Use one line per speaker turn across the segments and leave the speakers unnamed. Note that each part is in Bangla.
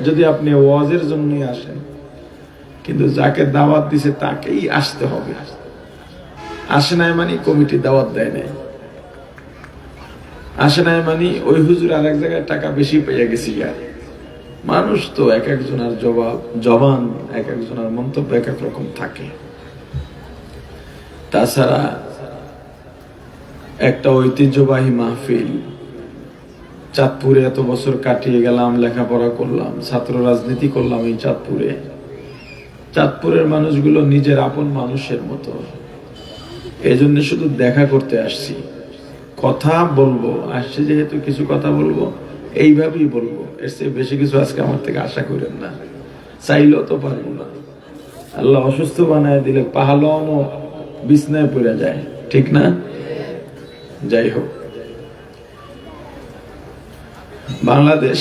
যদি আপনি ওয়াজের জন্যই আসেন, কিন্তু যাকে দাওয়াত দিছে তাকেই আসতে হবে। আসে নাই মানে কমিটি দাওয়াত দেয় নাই, আসে নাই মানে ওই হুজুর আরেক জায়গায় টাকা বেশি পেয়ে গেছি। মানুষ তো এক একজনের জবান, এক একজনের মন্তব্য এক এক রকম থাকে। তাছাড়া একটা ঐতিহ্যবাহী মাহফিল, চাঁদপুরে এত বছর কাটিয়ে গেলাম, লেখাপড়া করলাম, ছাত্র রাজনীতি করলাম এই চাঁদপুরে। চাঁদপুরের মানুষগুলো নিজের আপন মানুষের মতো, এজন্য শুধু দেখা করতে আসছি। কথা বলবো, আসছে যেহেতু কিছু কথা বলবো, এইভাবেই বলবো। এর চেয়ে বেশি কিছু আজকে আমার থেকে আশা করেন না, চাইলেও তো পারবো না। আল্লাহ অসুস্থ বানায় দিলে পাহালনও বিছনায় পড়ে যায়, ঠিক না? যাই হোক, বাংলাদেশ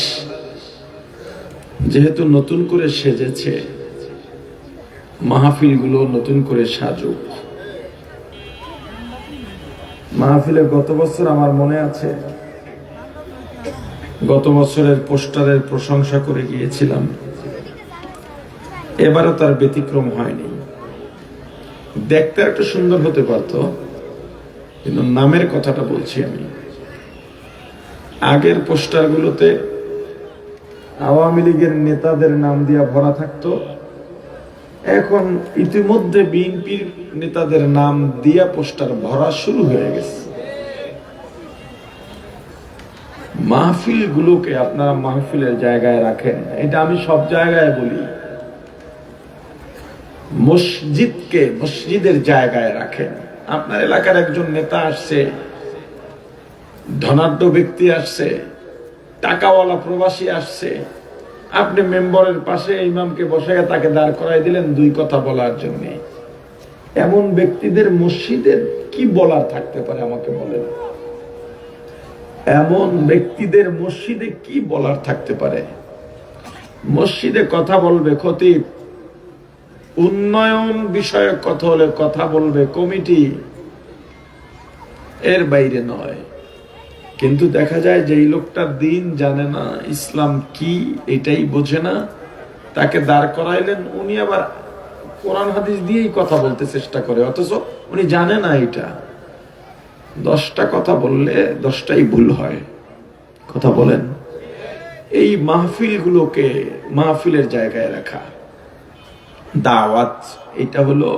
যেহেতু নতুন করে সেজেছে, মাহফিলগুলো নতুন করে সাজুক। মাহফিলে গত বছর আমার মনে আছে, গত বছরের পোস্টারের প্রশংসা করে গিয়েছিলাম, এবারও তার ব্যতিক্রম হয়নি। দেখতে একটু সুন্দর হতে পারত, কিন্তু নামের কথাটা বলছি আমি। আগের পোস্টারগুলোতে আওয়ামী লীগের নেতাদের নাম দিয়া ভরা থাকতো, এখন ইতিমধ্যে বিএনপির নেতাদের নাম দিয়া পোস্টার ভরা শুরু হয়ে গেছে। মাহফিল গুলোকে আপনারা মাহফিলের জায়গায় রাখেন, এটা আমি সব জায়গায় বলি। মসজিদকে মসজিদের জায়গায় রাখেন। আপনার এলাকার একজন নেতা আসছে, ধনাঢ্য ব্যক্তি আসছে, টাকাওয়ালা প্রবাসী আসছে, আপনি মেম্বরের পাশে ইমামকে বসাইয়া তাকে দাঁড় করাই দিলেন দুই কথা বলার জন্য। এমন ব্যক্তিদের মসজিদের কি বলার থাকতে পারে আমাকে বলেন? এমন ব্যক্তিদের মসজিদে কি বলার থাকতে পারে? মসজিদে কথা বলবে খতিব, উন্নয়ন বিষয়ক কথা হলে কথা বলবে কমিটি, এর বাইরে নয়। কিন্তু দেখা যায় যে এই লোকটা দিন জানে না, ইসলাম কি এটাই বোঝে না, তাকে দাঁড় করাইলেন, উনি আবার কোরআন হাদিস দিয়েই কথা বলতে চেষ্টা করে, অথচ উনি জানে না এটা। 10টা কথা বললে 10টাই ভুল হয়। কথা বলেন। এই মাহফিলগুলোকে মাহফিলের জায়গায় রাখা, দাওয়াত, এটা হলো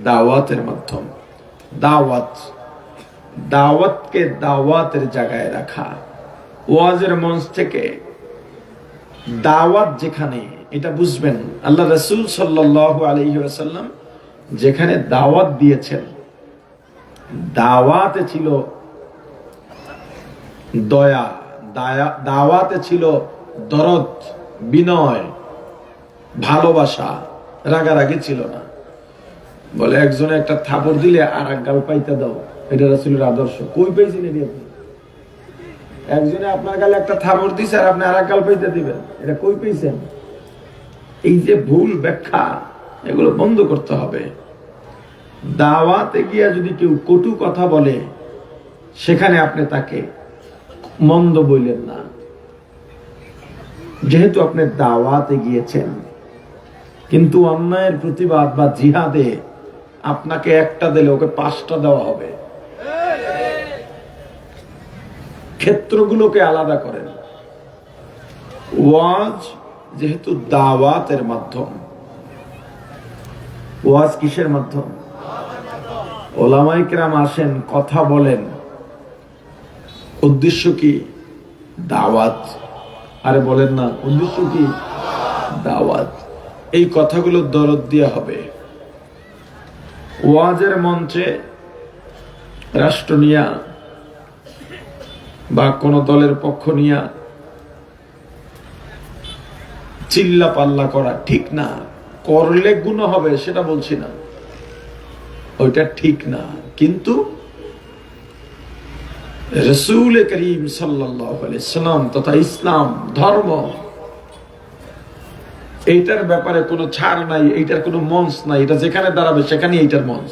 দাওয়াতের মাধ্যম। দাওয়াতকে দাওয়াতের জায়গায় রাখা। ওয়াজের মঞ্চ থেকে দাওয়াত যেখানে, এটা বুঝবেন, আল্লাহ রাসূল সাল্লাল্লাহু আলাইহি ওয়াসাল্লাম যেখানে দাওয়াত দিয়েছেন, দাওয়াতে ছিল দয়া, দাওয়াতে ছিল দরদ, বিনয়, ভালোবাসা, রাগারাগি ছিল না। বলে একজনে একটা থাপড় দিলে আর এক গাল পাইতে দাও, এটা রাসূলের আদর্শ। কই পাইছেন এটি আপনি? একজনে আপনার গালে একটা থাপড় দিছে আর আপনি আর এক গাল পাইতে দিবেন, এটা কই পাইছেন? এই যে ভুল ব্যাখ্যা, এগুলো বন্ধ করতে হবে। দাওয়াতে গিয়া যদি কেউ কটু কথা বলে, সেখানে আপনি তাকে মন্দ বললেন না, যেহেতু আপনি দাওয়াতে গিয়েছেন। কিন্তু অন্যায়ের প্রতিবাদ বা জিহাদে আপনাকে একটা দিলে ওকে 5টা দেওয়া হবে। ক্ষেত্রগুলোকে আলাদা করেন। ওয়াজ যেহেতু দাওয়াতের মাধ্যম, ওয়াজ কিসের মাধ্যম? ওলামায়ে কেরাম আসেন, কথা বলেন, উদ্দেশ্য কি? দাওয়াত। আরে বলেন না, উদ্দেশ্য কি? দাওয়াত। এই কথাগুলো দরদ দেয়া হবে। ওয়াজের মঞ্চে রাষ্ট্র নিয়া বা কোন দলের পক্ষ নিয়া চিল্লা পাল্লা করা ঠিক না। করলে গুনাহ হবে সেটা বলছি না, ওইটা ঠিক না। কিন্তু রাসূল করিম সাল্লাল্লাহু আলাইহি সাল্লাম তথা ইসলাম ধর্ম, এইটার ব্যাপারে কোনো ছাড় নাই, এইটার কোনো মঞ্চ নাই। এটা যেখানে দাঁড়াবে সেখানেই এইটার মঞ্চ।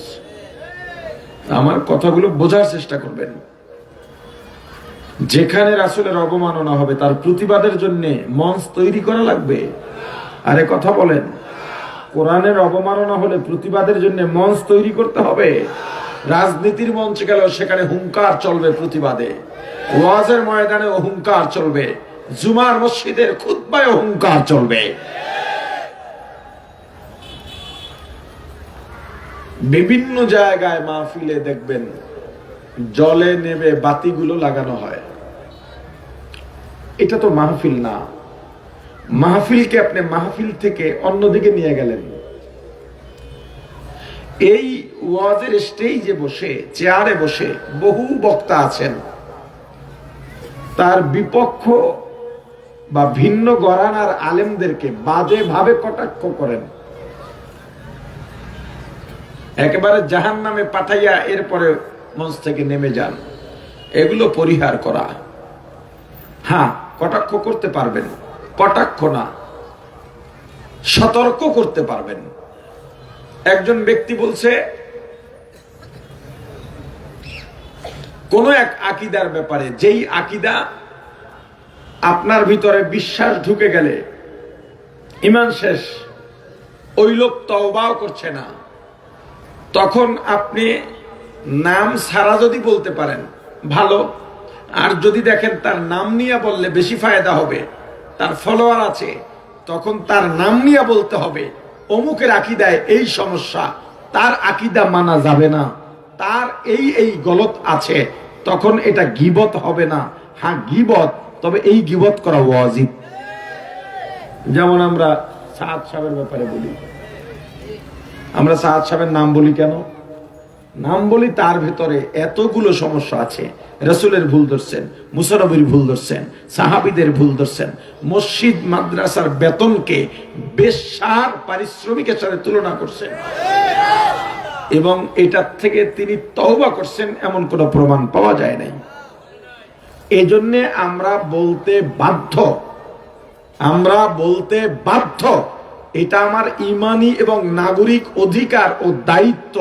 আমার কথাগুলো বোঝার চেষ্টা করবেন। যেখানে রাসূলের অবমাননা হবে তার প্রতিবাদের জন্য মঞ্চ তৈরি করা লাগবে। আরে কথা বলেন, কোরআনের অবমাননা হলে প্রতিবাদের জন্য মঞ্চ তৈরি করতে হবে। রাজনীতির মঞ্চে গেলেও সেখানে হুঙ্কার চলবে প্রতিবাদে, ওয়াজের ময়দানে হুঙ্কার চলবে, জুমার মসজিদের খুতবায় হুঙ্কার চলবে। বিভিন্ন জায়গায় মাহফিলে দেখবেন জলে নেবে বাতিগুলো লাগানো হয়। এটা তো মাহফিল না। মাহফিলকে আপনি মাহফিল থেকে অন্যদিকে নিয়ে গেলেন। এই ওয়াজের স্টেজে বসে, চেয়ারে বসে বহু বক্তা আছেন, তার বিপক্ষ বা ভিন্ন ঘরানার আলেমদেরকে বাজে ভাবে কটাক্ষ করেন, একেবারে জাহান্নামে পাঠাইয়া এরপরে মঞ্চ থেকে নেমে যান। এগুলো পরিহার করা। হ্যাঁ, কটাক্ষ করতে পারবেন, কটাক্ষ না, সতর্ক করতে পারবেন। একজন ব্যক্তি বলছে কোন এক আকীদার ব্যাপারে, যেই আকীদা আপনার ভিতরে বিশ্বাস ঢুকে গেলে ঈমান শেষ, ওই লোক তওবাও করছে না, তখন আপনি নাম ছাড়া যদি বলতে পারেন ভালো, আর যদি দেখেন তার নাম নিয়ে বললে বেশি ফায়দা হবে, তার ফলোয়ার আছে, তখন তার নাম নিয়ে বলতে হবে অমুকের আকীদায় এই সমস্যা, তার আকীদা মানা যাবে না, তার এই গলত আছে, তখন এটা গীবত হবে না। হ্যাঁ গীবত, তবে এই গীবত করা ওয়াজিব। যেমন আমরা সাদ সাহেবের ব্যাপারে বলি, আমরা সাদ সাহেবের নাম বলি কেন? নাম বলি তার ভেতরে এতগুলো সমস্যা আছে। রাসূলের ভুল ধরছেন, মুসা নবীর ভুল ধরছেন, সাহাবীদের ভুল ধরছেন, মসজিদ মাদ্রাসার বেতনকে বেশ্যার পারিশ্রমিকের সাথে তুলনা করছেন, এবং এটার থেকে তিনি তওবা করছেন এমন কোনো প্রমাণ পাওয়া যায় নাই। এজন্যে আমরা বলতে বাধ্য, আমরা বলতে বাধ্য, এটা আমার ঈমানি এবং নাগরিক অধিকার ও দায়িত্ব।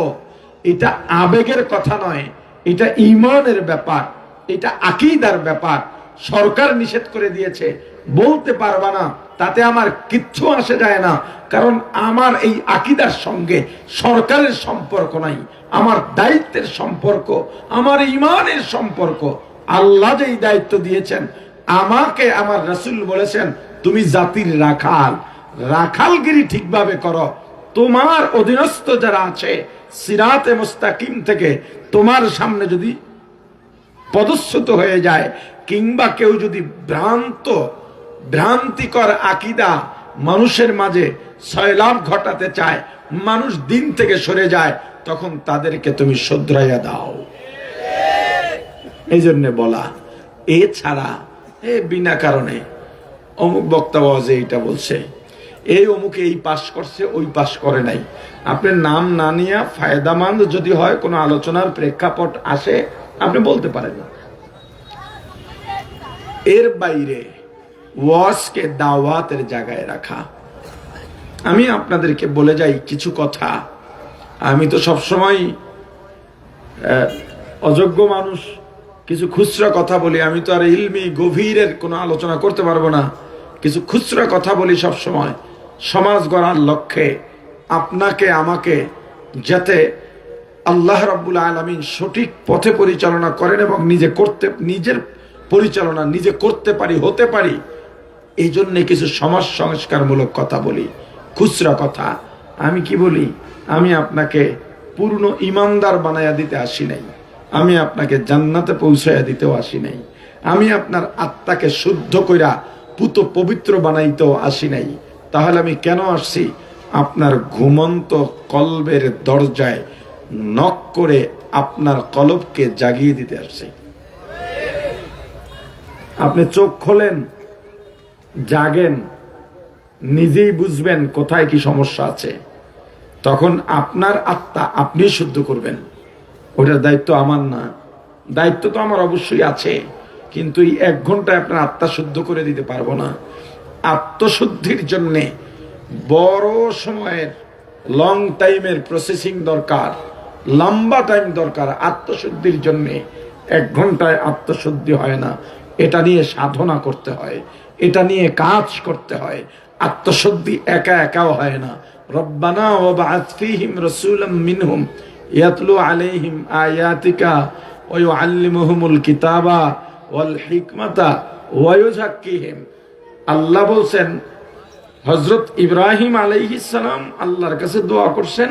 এটা আবেগের কথা নয়, এটা ঈমানের ব্যাপার, এটা আকীদার ব্যাপার। সরকার নিষেধ করে দিয়েছে, বলতে পারবা না, তাতে আমার কিচ্ছু আসে যায় না, কারণ আমার এই আকীদার সঙ্গে সরকারের সম্পর্ক নাই, আমার দায়িত্বের সম্পর্ক, আমার ঈমানের সম্পর্ক। আল্লাহ যেই দায়িত্ব দিয়েছেন আমাকে, আমার রাসূল বলেছেন তুমি জাতির রাখাল, রাখালগিরি ঠিকভাবে করো। তোমার অধীনস্থ যারা আছে সিরাতে মুস্তাকিম থেকে তোমার সামনে যদি পদচ্যুত হয়ে যায়, কিংবা কেউ যদি ভ্রান্তিকর আকীদা মানুষের মাঝে সয়লাভ ঘটাতে চায়, মানুষ দিন থেকে সরে যায়, তখন তাদেরকে তুমি শুধরাইয়া দাও। এই জন্য বলা। এছাড়া বিনা কারণে অমুক বক্তা ওয়াজে এটা বলছে, এই অমুকে এই পাশ করছে, ওই পাশ করে নাই, আপনার নাম না নিয়ে ফায়দামন্দ যদি হয় কোনো আলোচনার প্রেক্ষাপট আসে আপনি বলতে পারেন না। এর বাইরে ওয়াজকে দাওয়াতের জায়গায় রাখা। আমি আপনাদেরকে বলে যাই কিছু কথা। আমি তো সবসময় অযোগ্য মানুষ, কিছু খুচরা কথা বলি। আমি তো আর ইলমি গভীরের কোনো আলোচনা করতে পারবো না, কিছু খুচরা কথা বলি সবসময় সমাজ গড়ার লক্ষ্যে, আপনাকে আমাকে যাতে আল্লাহ রাব্বুল আলামিন সঠিক পথে পরিচালনা করেন এবং নিজের পরিচালনা নিজে করতে পারি, হতে পারি, এই জন্যে কিছু সমাজ সংস্কারমূলক কথা বলি, খুচরা কথা। আমি কি বলি? আমি আপনাকে পূর্ণ ইমানদার বানায়া দিতে আসি নাই, আমি আপনাকে জান্নাতে পৌঁছাইয়া দিতেও আসি নাই, আমি আপনার আত্মাকে শুদ্ধ কইরা পুত পবিত্র বানাইতেও আসি নাই। তাহলে আমি কেন আসছি? আপনার ঘুমন্ত কলবের দরজায় নক করে আপনার কলবকে জাগিয়ে দিতে আসছি। আপনি চোখ খোলেন, জাগেন, নিজেই বুঝবেন কোথায় কি সমস্যা আছে, তখন আপনার আত্মা আপনি শুদ্ধ করবেন। ওটার দায়িত্ব আমার না, দায়িত্ব তো আমার অবশ্যই আছে, কিন্তু এই 1 ঘন্টায় আপনার আত্মা শুদ্ধ করে দিতে পারবো না। আত্মশুদ্ধির জন্য বড় সময়ের লং টাইমের প্রসেসিং দরকার, লম্বা টাইম দরকার। আত্মশুদ্ধির জন্য 1 ঘন্টায় আত্মশুদ্ধি হয় না, এটা নিয়ে সাধনা করতে হয়, এটা নিয়ে কাজ করতে হয়। আত্মশুদ্ধি একা একাও হয় না। রব্বানা ওয়াবআথ ফীহিম রাসূলাম মিনহুম ইয়াতলু আলাইহিম আয়াতিকা ওয়া ইউআল্লিমুহুমুল কিতাবা ওয়াল হিকমাতা ওয়া ইউযাক্কিহিম। আল্লাহ বলছেন, হযরত ইব্রাহিম আলাইহিস সালাম আল্লাহর কাছে দোয়া করছেন,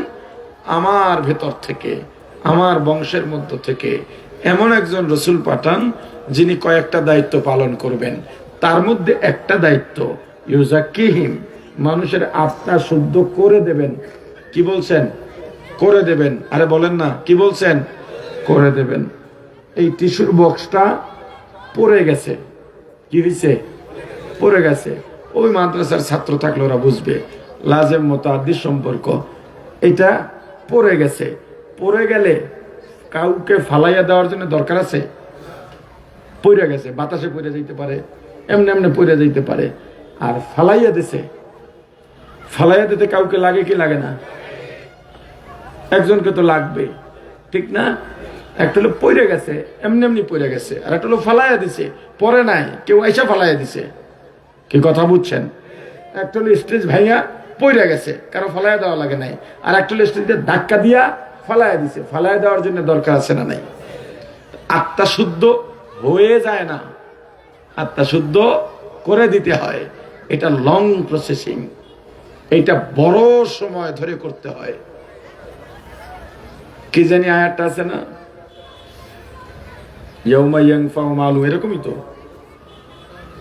আমার ভেতর থেকে, আমার বংশের মধ্য থেকে এমন একজন রসুল পাঠান যিনি কয়েকটা দায়িত্ব পালন করবেন। তার মধ্যে একটা দায়িত্ব ইউযাক্কিহিম, মানুষের আত্মা শুদ্ধ করে দেবেন। কি বলছেন? করে দেবেন। আরে বলেন না, কি বলছেন? করে দেবেন। এই টিস্যুর বক্সটা পড়ে গেছে। কি হয়েছে? পড়ে গেছে। ওই মাদ্রাসার ছাত্র থাকলে ওরা বুঝবে, লাজেম মুতাআদ্দি সম্পর্ক। এটা পড়ে গেছে। পড়ে গেলে কাউকে ফালাইয়া দেওয়ার জন্য দরকার আছে? পড়ে গেছে, বাতাসে পড়ে যাইতে পারে, এমনি এমনি পড়ে যাইতে পারে। আর ফালাইয়া দিছে, ফালাইয়া দিতে কাউকে লাগে কি লাগে না? একজনকে তো লাগবে, ঠিক না? একটা হলো পড়ে গেছে, এমনি এমনি পড়ে গেছে, আর একটা হলো ফালাইয়া দিছে, পরে নাই, কেউ আইসা ফালাইয়া দিছে। কি কথা বুঝছেন? একটা হলো স্টেজ ভাইয়া পড়ে গেছে, কারো ফালাইয়া দেওয়া লাগে নাই। আর একটা হলো স্টেজে ধাক্কা দিয়া ফালাইয়া দিছে, ফালাইয়া দেওয়ার জন্য দরকার আছে না নাই? আত্মা শুদ্ধ হয়ে যায় না, আত্মা শুদ্ধ করে দিতে হয়। এটা লং প্রসেসিং, এটা বড় সময় ধরে করতে হয়। কি জানি আয়াতটা আছে না, ইয়াউমা ইয়ানফাউ মালু, এরকমই তো,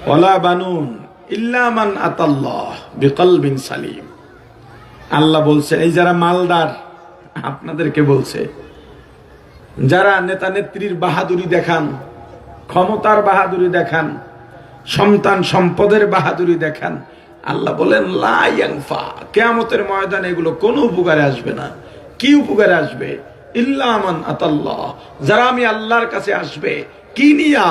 ওয়ালা বানুন ইল্লা মান আতাল্লাহ বিকলবিন সালিম। আল্লাহ বলছেন, এই যারা মালদার, আপনাদেরকে বলছে, যারা নেতা নেত্রীর বাহাদুরি দেখান, ক্ষমতার বাহাদুরি দেখান, সন্তান সম্পদের বাহাদুরি দেখান, আল্লাহ বলেন লা ইয়ানফা, কিয়ামতের ময়দানে এগুলো কোনো উপকারে আসবে না। কি উপকারে আসবে? ইল্লা মান আতাল্লাহ, যারা আমি আল্লাহর কাছে আসবে, কি নিয়া?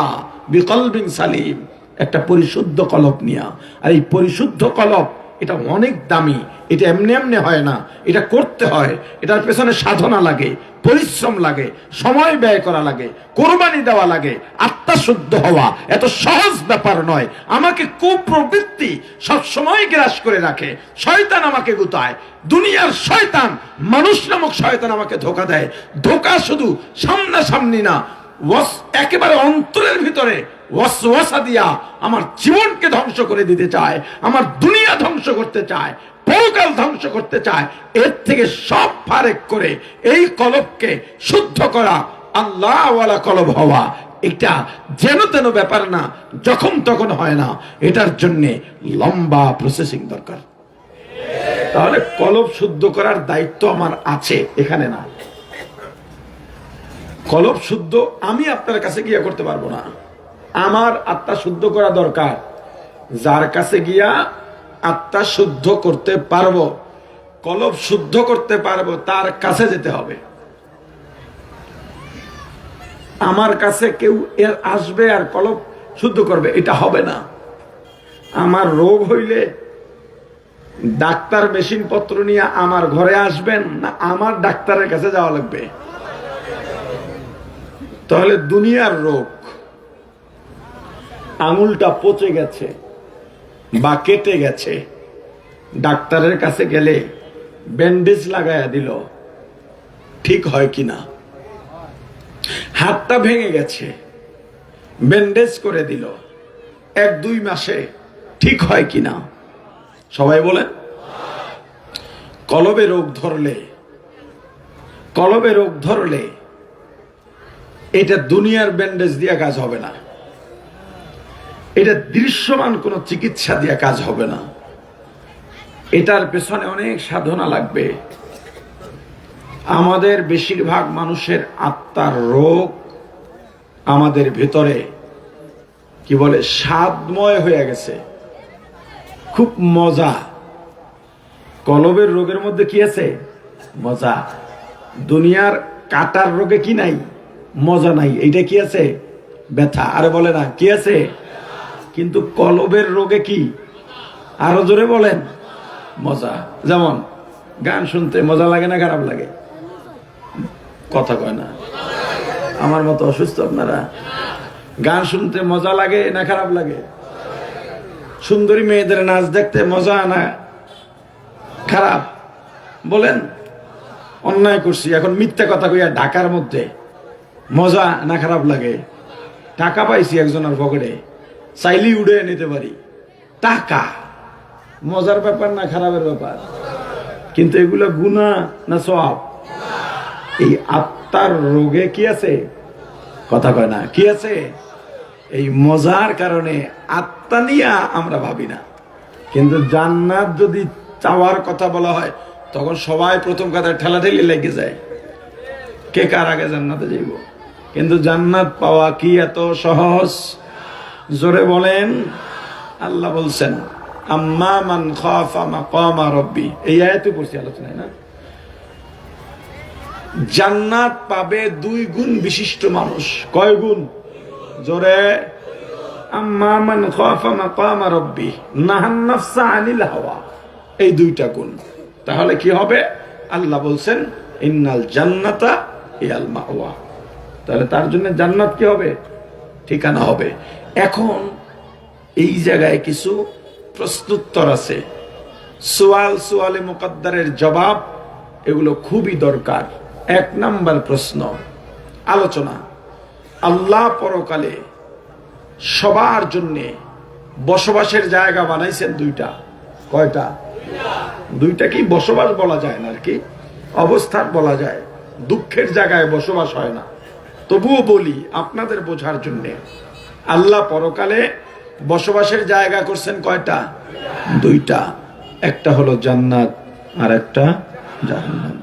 বিকলবিন সালিম, একটা পরিশুদ্ধ কলব নিয়া। আর এই পরিশুদ্ধ কলব, এটা অনেক দামি, এটা এমনি এমনি হয় না, এটা করতে হয়। এটার পেছনে সাধনা লাগে, পরিশ্রম লাগে, সময় ব্যয় করা লাগে, কোরবানি দেওয়া লাগে। আত্মা শুদ্ধ হওয়া এত সহজ ব্যাপার নয়। আমাকে কুপ্রবৃত্তি সবসময় গ্রাস করে রাখে, শয়তান আমাকে গুতায়, দুনিয়ার শয়তান, মানুষ নামক শয়তান আমাকে ধোঁকা দেয়। ধোঁকা শুধু সামনাসামনি না, একেবারে অন্তরের ভিতরে ওয়াসওয়াসা দিয়া আমার জীবনকে ধ্বংস করে দিতে চায়, আমার দুনিয়া ধ্বংস করতে চায়, পরকাল ধ্বংস করতে চায়। এর থেকে সব ফারেক করে এই কলবকে শুদ্ধ করা, আল্লাহ ওয়ালা কলব হওয়া, এটা যেন তেন ব্যাপার না, যখন তখন হয় না। এটার জন্য লম্বা প্রসেসিং দরকার। তাহলে কলব শুদ্ধ করার দায়িত্ব আমার আছে, এখানে না। কলব শুদ্ধ আমি আপনার কাছে গিয়া করতে পারবো না, আমার আত্মা শুদ্ধ করা দরকার। যার কাছে গিয়া আত্মা শুদ্ধ করতে পারবো, কলব শুদ্ধ করতে পারবো, তার কাছে যেতে হবে। আমার কাছে কেউ এর আসবে আর কলব শুদ্ধ করবে, এটা হবে না। আমার রোগ হইলে ডাক্তার মেশিন পত্র নিয়ে আমার ঘরে আসবেন, না আমার ডাক্তারের কাছে যাওয়া লাগবে? তাহলে দুনিয়ার রোগ, আঙুলটা পচে গেছে বা কেটে গেছে, ডাক্তারের কাছে গেলে ব্যান্ডেজ লাগায়া দিল, ঠিক হয় কিনা? হাতটা ভেঙে গেছে, ব্যান্ডেজ করে দিল, 1-2 মাসে ঠিক হয় কিনা? সবাই বলেন। কলবে রোগ ধরলে, কলবে রোগ ধরলে এটা দুনিয়ার ব্যান্ডেজ দিয়ে কাজ হবে না, এটা দৃশ্যমান কোন চিকিৎসা দিয়ে কাজ হবে না। এটার পেছনে অনেক সাধনা লাগবে। আমাদের বেশিরভাগ মানুষের আত্মার রোগ আমাদের ভেতরে কি বলে স্বাদময় হয়ে গেছে, খুব মজা। কলবের রোগের মধ্যে কি আছে? মজা। দুনিয়ার কাটার রোগে কি নাই? মজা নাই। এইটা কি আছে? ব্যথা। আরে বলে না কি আছে? কিন্তু কলবের রোগে কি? আরো জোরে বলেন, মজা। যেমন গান শুনতে মজা লাগে না খারাপ লাগে? কথা কয় না। আমার মতো অসুস্থ আপনারা? গান শুনতে মজা লাগে না খারাপ লাগে? সুন্দরী মেয়েদের নাচ দেখতে মজা না খারাপ? বলেন। অন্যায় করছি, এখন মিথ্যা কথা কইয়া ঢাকার মধ্যে মজা না খারাপ লাগে? টাকা পাইছি একজনের পকেটে, চাইলেই উড়ে নিতে পারি। টাকা মজার ব্যাপার না খারাপের ব্যাপার? কিন্তু এগুলো গুনাহ না সওয়াব? এই আত্মার রোগে কি আছে? কথা কয় না, কি আছে? এই মজার কারণে আত্মা নিয়ে আমরা ভাবি না। কিন্তু জান্নাত যদি চাওয়ার কথা বলা হয়, তখন সবাই প্রথম কথা ঠেলাঠেলি লেগে যায়, কে কার আগে জান্নাতে যাইব। কিন্তু জান্নাত পাওয়া কি এত সহজ? জোরে বলেন। আল্লাহ বলছেন, আম্মা মান খাফা মাকামা রাব্বি, এই আয়াতে পড়ছি আলোচনায় না? জান্নাত পাবে 2 গুণ বিশিষ্ট মানুষ। কয় গুণ? জোরে। আম্মা মান খাফা মাকামা রাব্বি নাহান নাফসা আনিল হাওয়া, এই 2টা গুণ। তাহলে কি হবে? আল্লাহ বলছেন ইন্নাল জান্নাতা হিয়াল মাওয়া। তাহলে তার জন্য জান্নাত কি হবে? ঠিকানা হবে। এখন এই জায়গায় কিছু প্রশ্নোত্তর আছে, সোয়ালে মুকদ্দারের জবাব, এগুলো খুবই দরকার। 1 নাম্বার প্রশ্ন আলোচনা, আল্লাহ পরকালে সবার জন্য বসবাসের জায়গা বানাইছেন 2টা। কয়টা? 2টা কি বসবাস বলা যায় না, আর কি অবস্থান বলা যায়। দুঃখের জায়গায় বসবাস হয় না, তবুও বলি আপনাদের বোঝার জন্য। আল্লাহ পরকালে বসবাসের জায়গা করছেন কয়টা? 2টা। একটা হলো জান্নাত আর একটা জাহান্নাম।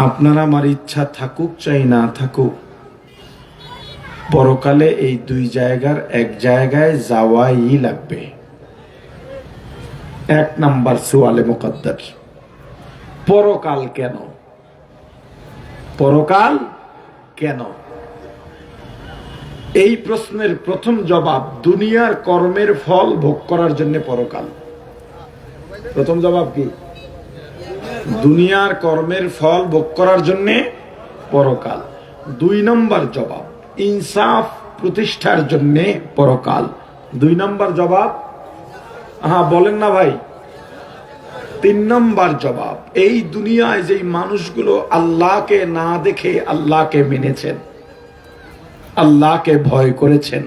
আপনার আমার ইচ্ছা থাকুক চাই না থাকুক, পরকালে এই 2 জায়গার এক জায়গায় যাওয়াই লাগবে। 1 নাম্বার সোয়ালে মুকদ্দার, পরকাল কেন? পরকাল কেন? এই প্রশ্নের প্রথম জবাব, দুনিয়ার কর্মের ফল ভোগ করার জন্য পরকাল। প্রথম জবাব কি? দুনিয়ার কর্মের ফল ভোগ করার জন্য পরকাল। 2 নম্বর জবাব, ইনসাফ প্রতিষ্ঠার জন্য পরকাল। 2 নম্বর জবাব, হ্যাঁ বলেন না ভাই। 3 নম্বর জবাব, এই দুনিয়ায় যে মানুষগুলো আল্লাহকে না দেখে আল্লাহকে মেনেছেন, আল্লাহকে ভয় করেছেন,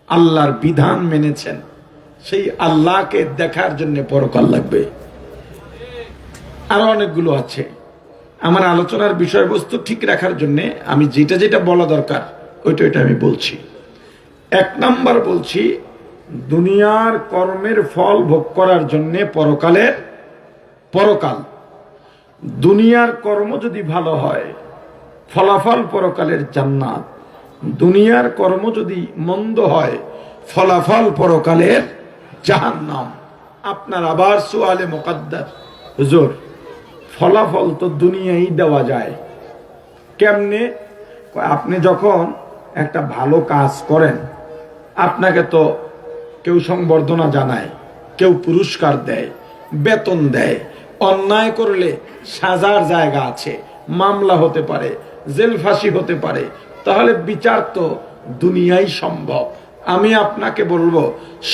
আল্লাহর বিধান মেনেছেন, সেই আল্লাহকে দেখার জন্য পরকাল লাগবে। আরো অনেকগুলো আছে। আমার আলোচনার বিষয়বস্তু ঠিক রাখার জন্য আমি যেটা যেটা বলা দরকার ওইটা আমি বলছি। 1 নাম্বার বলছি, দুনিয়ার কর্মের ফল ভোগ করার জন্য পরকাল। দুনিয়ার কর্ম যদি ভালো হয়, ফলাফল পরকালের জান্নাত। দুনিয়ার কর্ম যদি মন্দ হয়, ফলাফল পরকালের জাহান্নাম। আপনার আবার সোয়ালে মুকদ্দার, হুজুর ফলাফল তো দুনিয়ায় দেওয়া যায় কেমনে? আপনি যখন একটা ভালো কাজ করেন, আপনাকে তো কেউ সংবর্ধনা জানায়, কেউ পুরস্কার দেয়, বেতন দেয়। অন্যায় করলে সাজার জায়গা আছে, মামলা হতে পারে, জেল ফাঁসি হতে পারে। তাহলে বিচার তো দুনিয়ায় সম্ভব। আমি আপনাকে বলবো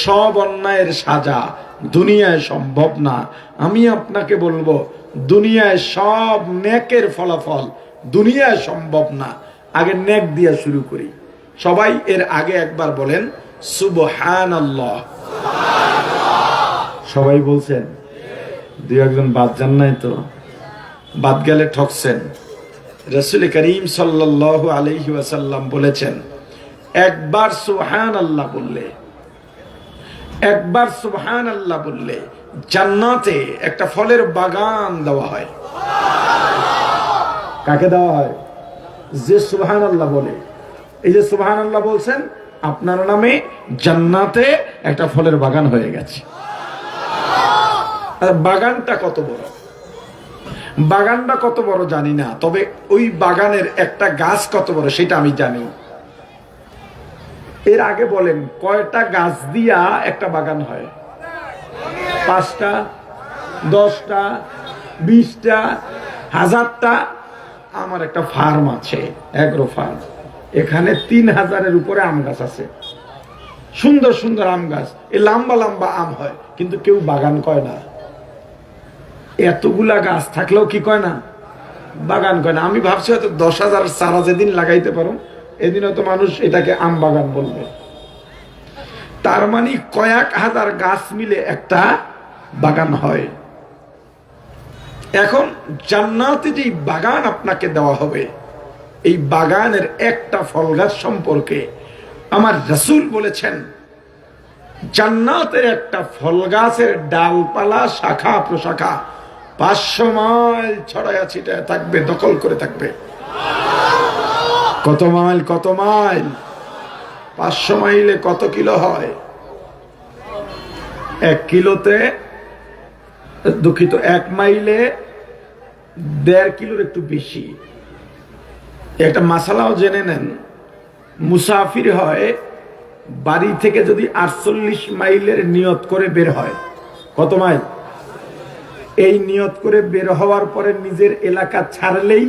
সব অন্যায়ের সাজা দুনিয়ায় সম্ভব না। আমি আপনাকে বলবো দুনিয়ায় সব নেকের ফলাফল দুনিয়ায় সম্ভব না। আগে নেক দিয়া শুরু করি। সবাই এর আগে একবার বলেন সুবহানাল্লাহ। সবাই বলছেন? 2-1 জন বাদ যান নাই তো? বাদ গেলে ঠকছেন। রাসূল করিম সাল্লাল্লাহু আলাইহি ওয়াসাল্লাম বলেছেন, একবার সুবহানাল্লাহ বললে জান্নাতে একটা ফলের বাগান দেওয়া হয়। কাকে দেওয়া হয়? যে সুবহানাল্লাহ বলে। এই যে সুবহানাল্লাহ বলছেন, আপনার নামে জান্নাতে একটা ফলের বাগান হয়ে গেছে। বাগানটা কত বড়? বাগানটা কত বড় জানি না, তবে ওই বাগানের একটা গাছ কত বড় সেটা আমি জানি। এর আগে বলেন কয়টা গাছ দিয়া একটা বাগান হয়? 5টা, 10টা, 20টা, 1000টা? আমার একটা ফার্ম আছে, এগ্রো ফার্ম। এখানে 3000-এর উপরে আম গাছ আছে, সুন্দর সুন্দর আম গাছ, এই লম্বা লম্বা আম হয়, কিন্তু কেউ বাগান কয় না। এতগুলা গাছ থাকলেও কি কয় না, বাগান কয় না। আমি ভাবছি হয়তো 10,000 চারা যেদিন লাগাইতে পারো এদিন হয়তো মানুষ এটাকে আম বাগান বলবে। তার মানে কয়েক হাজার গাছ মিলে একটা বাগান হয়। এখন জান্নাতে যে বাগান আপনাকে দেওয়া হবে, এই বাগানের একটা ফল গাছ সম্পর্কে আমার রাসূল বলেছেন, জান্নাতের একটা ফল গাছের ডালপালা শাখা প্রশাখা 500 মাইল ছড়ায়া ছিটায় থাকবে, দখল করে থাকবে। কত মাইল, কত মাইল? 500 মাইলে কত কিলো হয়? 1 কিলোতে, দুঃখিত, 1 মাইলে 1.5 কিলোর একটু বেশি। একটা মাসালাও জেনে নেন, মুসাফির হয় বাড়ি থেকে যদি 48 মাইলের নিয়ত করে বের হয়, কত মাইল? এই নিয়ত করে বের হওয়ার পরে নিজের এলাকা ছাড়লেই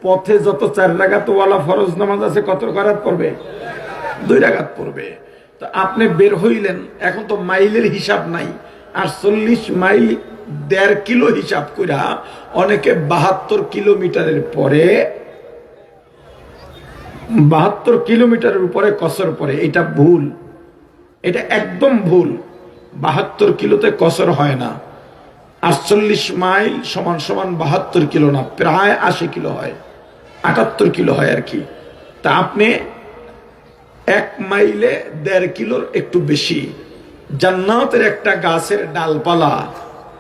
পথে যত 4 রাকাত ওয়ালা ফরজ নামাজ আছে কত রাকাত পড়বে? 2 রাকাত পড়বে। তো আপনি বের হইলেন, এখন তো মাইলের হিসাব নাই, 48 মাইল 1.5 কিলো হিসাব কইরা অনেকে 72 কিলোমিটারের পরে, 72 কিলোমিটারের উপরে কসর পড়ে। এটা ভুল, এটা একদম ভুল। 72 কিলোতে কসর হয় না। 48 মাইল সমান সমান 72 কিলো না, প্রায় 80 কিলো হয়, 78 কিলো হয় আর কি। তা আপনি 1 মাইলে 1.5 কিলোর একটু বেশি। জান্নাতের একটা গাছের ডালপালা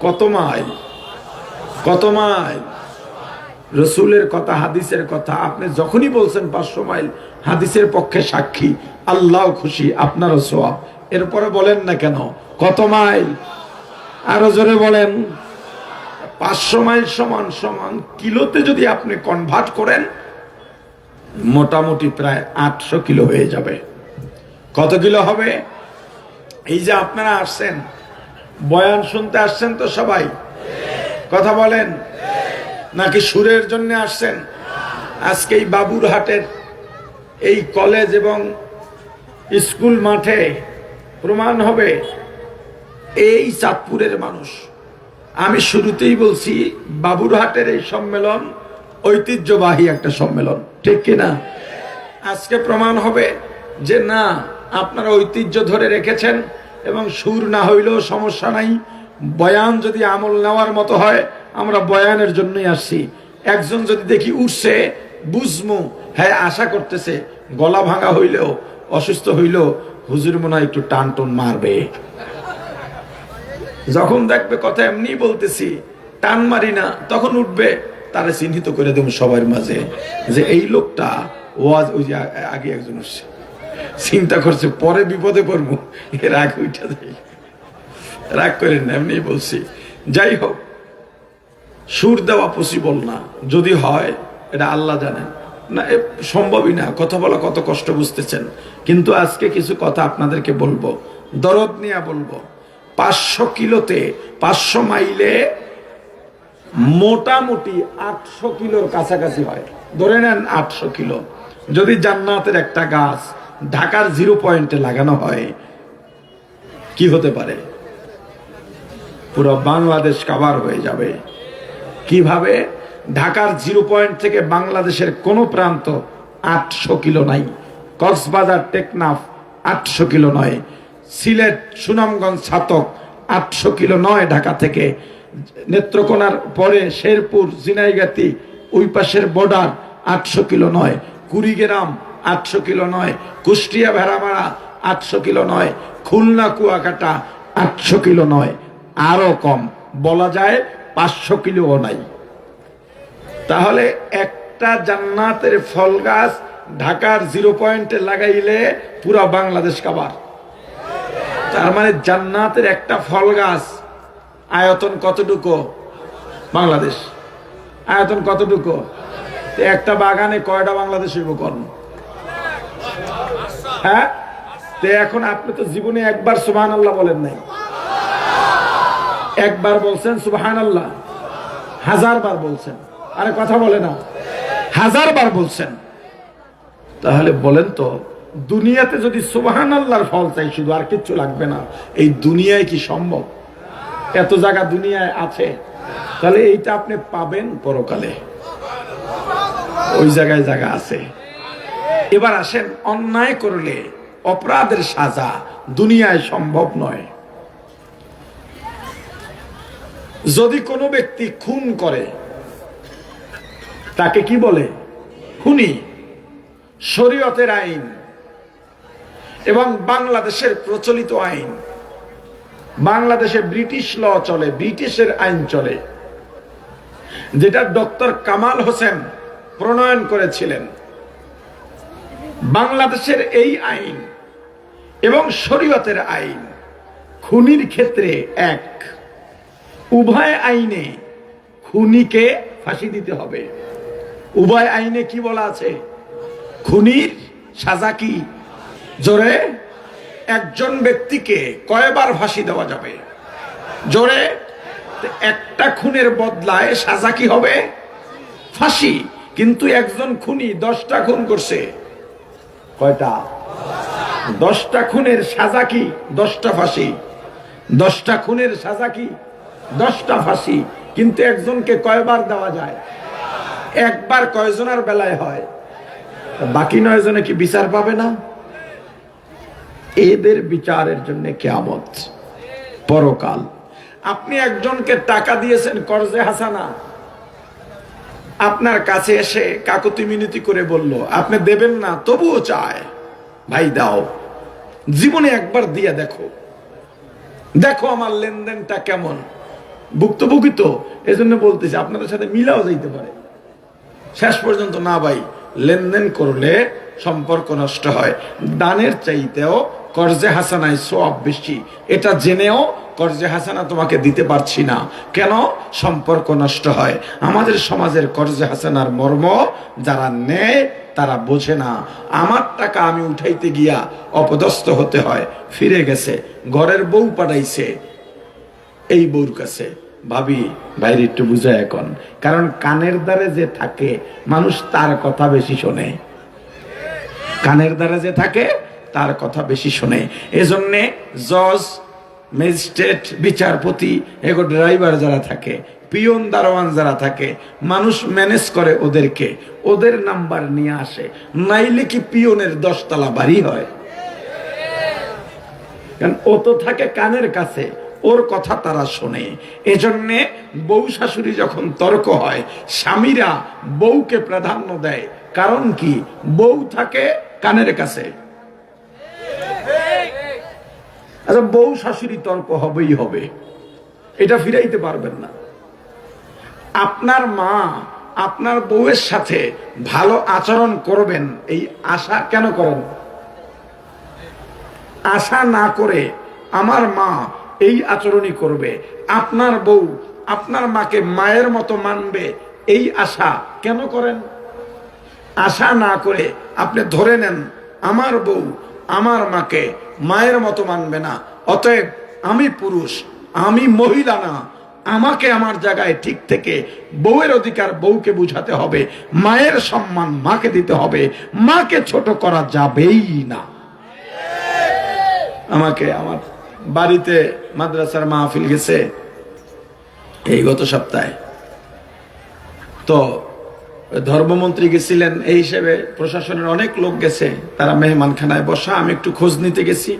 কত মাইল? কত মাইল? রসুলের কথা, হাদিসের কথা। আপনি যখনই বলছেন 500 মাইল, হাদিসের পক্ষে সাক্ষী, আল্লাহ খুশি, আপনারও সওয়াব। এরপরে বলেন না কেন কত মাইল? আরো জোরে বলেন। 500 মাইল সমান সমান কিলোতে যদি আপনি কনভার্ট করেন, মোটামুটি প্রায় 800 কিলো হয়ে যাবে। কত কিলো হবে? এই যে আপনারা আসছেন, বয়ান শুনতে আসছেন তো সবাই? কথা বলেন, নাকি সুরের জন্য আসছেন? আজকে এই বাবুরহাটের এই কলেজ এবং স্কুল মাঠে প্রমাণ হবে এই চাঁদপুরের মানুষ। আমি শুরুতেই বলছি, বাবুরহাটের এই সম্মেলন ঐতিহ্যবাহী একটা সম্মেলন, ঠিক কিনা? আজকে প্রমাণ হবে যে না, আপনারা ঐতিহ্য ধরে রেখেছেন, এবং সুর না হইলেও সমস্যা নাই। বয়ান যদি আমল নেওয়ার মতো হয়, আমরা বয়ানের জন্যই আসছি। একজন যদি দেখি উঠছে, বুঝমু হ্যাঁ আশা করতেছে, গলা ভাঙা হইলেও, অসুস্থ হইলেও হুজুর মনে হয় একটু টান টন মারবে। যখন দেখবে কথা এমনি বলতেছি, টান মারি না, তখন উঠবে, তারা চিহ্নিত করে দেব সবার মাঝে যে এই লোকটা ওয়াজ। ওই যে আগে একজন উঠছে, চিন্তা করছে পরে বিপদে পড়বো, এর আগে উঠা দেয়। রাগ করেন না, এমনি বলছি। যাই হোক, সুর দেওয়া পসিবল না, যদি হয় এটা আল্লাহ জানেন না, সম্ভবই না। কথা বলা কত কষ্ট, বুঝতেছেন? কিন্তু আজকে কিছু কথা আপনাদেরকে বলবো, দরদ নিয়ে বলবো। 500 কিলোতে, 500 মাইলে মোটামুটি 800 কিলোর কাছাকাছি হয়। ধরে নেন 800 কিলো। যদি জান্নাতের একটা গাছ ঢাকার 0 পয়েন্টে লাগানো হয়, কি হতে পারে? পুরো বাংলাদেশ কভার হয়ে যাবে। কিভাবে? ঢাকার 0 পয়েন্ট থেকে বাংলাদেশের কোন প্রান্ত 800 কিলো নাই। কক্সবাজার, টেকনাফ 800 কিলো নয়। সিলেট, সুনামগঞ্জ, ছাতক 800 কিলো নয় ঢাকা থেকে। নেত্রকোনার পরে শেরপুর, ঝিনাইগাতি, ওই পাশের বর্ডার 800 কিলো নয়। কুড়িগ্রাম 800 কিলো নয়। কুষ্টিয়া, ভেড়ামারা 800 কিলো নয়। খুলনা, কুয়াকাটা 800 কিলো নয়, আরো কম, বলা যায় 500 কিলোও নাই। তাহলে একটা জান্নাতের ফল গাছ ঢাকার 0 পয়েন্টে লাগাইলে পুরা বাংলাদেশ কাবার। তার মানে জান্নাতের একটা ফল গাছ আয়তন কতটুকু? বাংলাদেশ। আয়তন কতটুকু? একটা বাগানে কয়টা বাংলাদেশ হইব কোন? হ্যাঁ, তো এখন আপনি তো জীবনে একবার সুবহানাল্লাহ বলেন নাই। একবার বলছেন সুবহানাল্লাহ, 1000 বার বলছেন। আরে কথা বলে না, 1000 বার বলছেন। তাহলে বলেন তো, দুনিয়াতে যদি সুবহানাল্লাহর ফল চাই শুধু, আর কিচ্ছু লাগবে না, এই দুনিয়ায় কি সম্ভব? এত জায়গা দুনিয়ায় আছে, তাহলে এইটা আপনি পাবেন পরকালে, ওই জায়গায় জায়গা আছে। এবার আসেন, অন্যায় করলে অপরাধের সাজা দুনিয়ায় সম্ভব নয়। যদি কোনো ব্যক্তি খুন করে, তাকে কি বলে? খুনি। শরীয়তের আইন এবং বাংলাদেশের প্রচলিত আইন, বাংলাদেশে ব্রিটিশ ল চলে, ব্রিটিশের আইন চলে, যেটা ডক্টর কামাল হোসেন প্রণয়ন করেছিলেন। বাংলাদেশের এই আইন এবং শরীয়তের আইন খুনির ক্ষেত্রে এক। উভয় আইনে খুনিকে ফাঁসি দিতে হবে। উভয় আইনে কি বলা আছে? খুনির সাজা কি? জোরে, একজন ব্যক্তিকে কয়বার ফাঁসি দেওয়া যাবে? জোরে, একটা খুনের বদলায় সাজা কি হবে? ফাঁসি। কিন্তু একজন খুনি 10টা খুন করছে, কয়টা? 10টা খুনের সাজা কি? 10টা ফাঁসি। 10টা খুনের সাজা কি? 10টা ফাঁসি। কিন্তু একজনকে কয়বার দেওয়া যায়? একবার। কয়জনের বেলায় হয়? বাকি 9 জনে কি বিচার পাবে না? এদের বিচারের জন্য কিয়ামত, পরকাল। আপনি একজনকে টাকা দিয়েছেন কর্জে হাসানা, আপনার কাছে এসে কাকুতি মিনতি করে বলল, আপনি দেবেন না, তবুও চায়, ভাই দাও, জীবনে একবার দিয়ে দেখো, দেখো আমার লেনদেনটা কেমন। ভুক্তভোগী তো, এজন্য বলতেছি আপনাদের সাথে মিলাও যাইতে পারে। শেষ পর্যন্ত না ভাই, লেনদেন করলে সম্পর্ক নষ্ট হয়। দানের চাইতেও কর্জে হাসানায় সওয়াব বেশি, এটা জেনেও কর্জে হাসানা তোমাকে দিতে পারছি না, কেন? সম্পর্ক নষ্ট হয়। আমাদের সমাজের কর্জে হাসানার মর্ম যারা নেয় তারা বোঝে না। আমার টাকা আমি উঠাইতে গিয়া অপদস্থ হতে হয়, ফিরে গেছে, ঘরের বউ পাঠাইছে এই বউর কাছে, ভাবি ভাইরে একটু বুঝায় এখন, কারণ কানের দ্বারে যে থাকে মানুষ তার কথা বেশি শোনে, কানের দ্বারা যে থাকে তার কথা বেশি শোনে। এজন্যে জজ, ম্যাজিস্ট্রেট, বিচারপতি, এগো ড্রাইভার যারা থাকে, পিয়ন দারোয়ান যারা থাকে, মানুষ ম্যানেজ করে ওদেরকে, ওদের নাম্বার নিয়ে আসে, নাইলে কি পিয়নের 10 তলা বাড়ি হয়? কারণ ও তো থাকে কানের কাছে, ওর কথা তারা শোনে। এজন্যে বউ শাশুড়ি যখন তর্ক হয়, স্বামীরা বউকে প্রাধান্য দেয়, কারণ কি? বউ থাকে কানের কাছে। আচ্ছা, বউ শাশুড়ি তর্ক হবেই হবে, এটা ফিরাইতে পারবেন না। আপনার মা আপনার বউয়ের সাথে ভালো আচরণ করবেন, এই আশা কেন করেন? আশা না করে আমার মা এই আচরণই করবে, আপনার বউ আপনার মাকে মায়ের মতো মানবে, এই আশা কেন করেন? আশা না করে আপনি ধরে নেন আমার বউ আমার মাকে মায়ের মতো মানবে না, অতএব আমি পুরুষ, আমি মহিলা না, আমাকে আমার জায়গায় ঠিক থেকে বউয়ের অধিকার বউকে বুঝাতে হবে, মায়ের সম্মান মাকে দিতে হবে, মাকে ছোট করা যাবেই না। আমাকে আমার বাড়িতে মাদ্রাসার মাহফিল গেছে এই গত সপ্তাহে, তো ধর্মমন্ত্রী গেছিলেন, এই হিসেবে প্রশাসনের অনেক লোক গেছে, তারা মেহমানখানায় বসা, আমি একটু খোঁজ নিতে গেছি।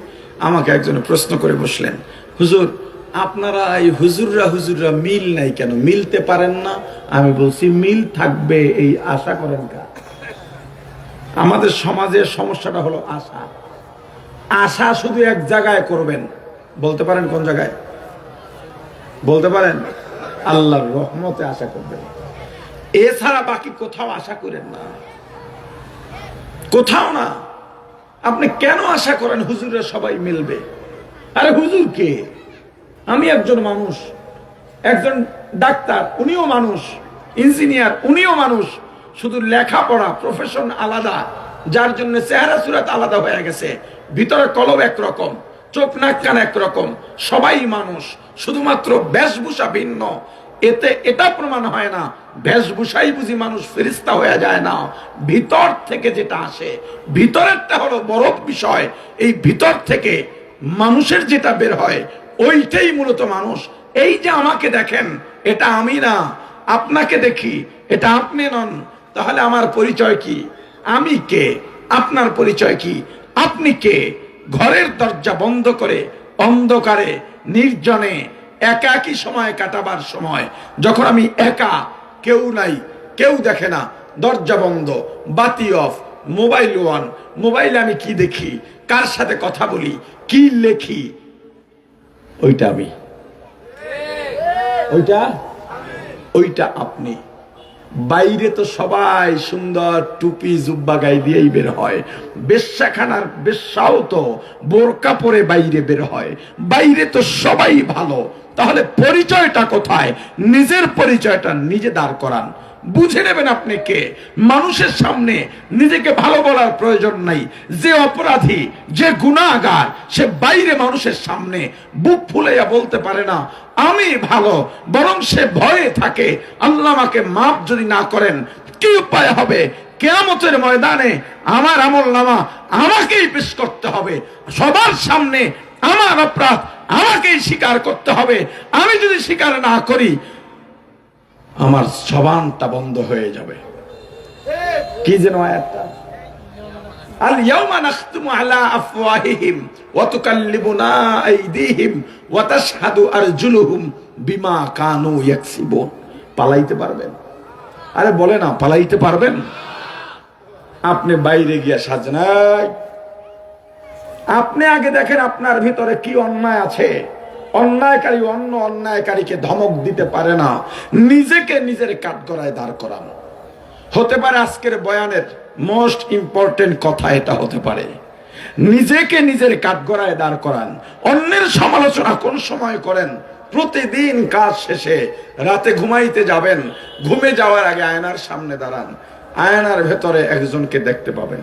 আমাকে একজন প্রশ্ন করে বসলেন, হুজুর আপনারা এই হুজুররা মিল নাই কেন, মিলতে পারেন না? আমি বলছি মিল থাকবে এই আশা করেন কা? আমাদের সমাজের সমস্যাটা হলো আশা। আশা শুধু এক জায়গায় করবেন, বলতে পারেন কোন জায়গায়? বলতে পারেন? আল্লাহর রহমতে আশা করবেন, এছাড়া বাকি কোথাও আশা করেন না, কোথাও না। আপনি কেন আশা করেন হুজুররা সবাই মিলবে? আরে হুজুর কে? আমি একজন মানুষ, একজন ডাক্তার উনিও মানুষ, ইঞ্জিনিয়ার উনিও মানুষ, শুধু লেখাপড়া প্রফেশন আলাদা, যার জন্য চেহারা সুরাত আলাদা হয়ে গেছে, ভিতরে কলব একরকম, চোখ নাক কান একরকম, সবাই মানুষ, শুধুমাত্র বেশভূষা ভিন্ন। এতে এটা প্রমাণ হয় না বেশভূষাই বুঝি মানুষ ফেরেশতা হয়ে যায় না। ভিতর থেকে যেটা আসে, ভিতরেরটা হলো বড় বিষয়। এই ভিতর থেকে মানুষের যেটা বের হয় ওইটাই মূলত মানুষ। এই যে আমাকে দেখেন, এটা আমি না, আপনাকে দেখি, এটা আপনি নন। তাহলে আমার পরিচয় কি? আমি কে? আপনার পরিচয় কি? আপনি কে? ঘরের দরজা বন্ধ করে অন্ধকারে নির্জনে একাকী সময় কাটাবার সময়, যখন আমি একা, কেউ নাই, কেউ দেখে না, দরজা বন্ধ, বাতি অফ, মোবাইল অন, মোবাইলে আমি কি দেখি, কার সাথে কথা বলি, কি লেখি, ওইটা আমি, ওইটা আপনি। বাইরে তো সবাই সুন্দর টুপি জুব্বা গায়ে দিয়েই বের হয়। বেশ্যাখানার বেশ্যাও তো বোরকা পরে বাইরে বের হয়। বাইরে তো সবাই ভালো। তাহলে পরিচয়টা কোথায়? নিজের পরিচয়টা নিজে দাঁড় করান, বুঝে নেবেন আপনি কে। মানুষের সামনে নিজেকে ভালো বলার প্রয়োজন নাই। যে অপরাধী, যে গুনাহগার, সে বাইরে মানুষের সামনে বুক ফুলাইয়া বলতে পারে না আমি ভালো, বরং সে ভয়ে থাকে আল্লাহ আমাকে মাফ যদি না করেন কি উপায় হবে? কিয়ামতের ময়দানে আমার আমলনামা আমাকেই পেশ করতে হবে, সবার সামনে আমার অপরাধ আমাকেই স্বীকার করতে হবে। আমি যদি স্বীকার না করি আমার জবানটা বন্ধ হয়ে যাবে। কি যেন আয়াতটা, আল ইয়াউমা নাখতুমু আলা আফওয়াহিহিম ওয়া তুকাল্লিমুনা আইদিহিম ওয়া তাশহাদু আরজুলুহুম বিমা কানু ইয়াকসিবুন। পালাইতে পারবেন? আরে বলে না, পালাইতে পারবেন? আপনি বাইরে গিয়া সাজেন, আপনি আগে দেখেন আপনার ভিতরে কি অন্যায় আছে। অন্যায়কারী অন্য অন্যায়কারীকে ধমক দিতে পারে না, নিজেকে নিজের কাঠগড়ায় দাঁড় করানো। হতে পারে আজকের বয়ানের মোস্ট ইম্পর্টেন্ট কথা এটা হতে পারে, নিজেকে নিজের কাঠগড়ায় দাঁড় করান। অন্যের সমালোচনা কোন সময় করেন? প্রতিদিন কাজ শেষে রাতে ঘুমাইতে যাবেন, ঘুমে যাওয়ার আগে আয়নার সামনে দাঁড়ান, আয়নার ভেতরে একজনকে দেখতে পাবেন।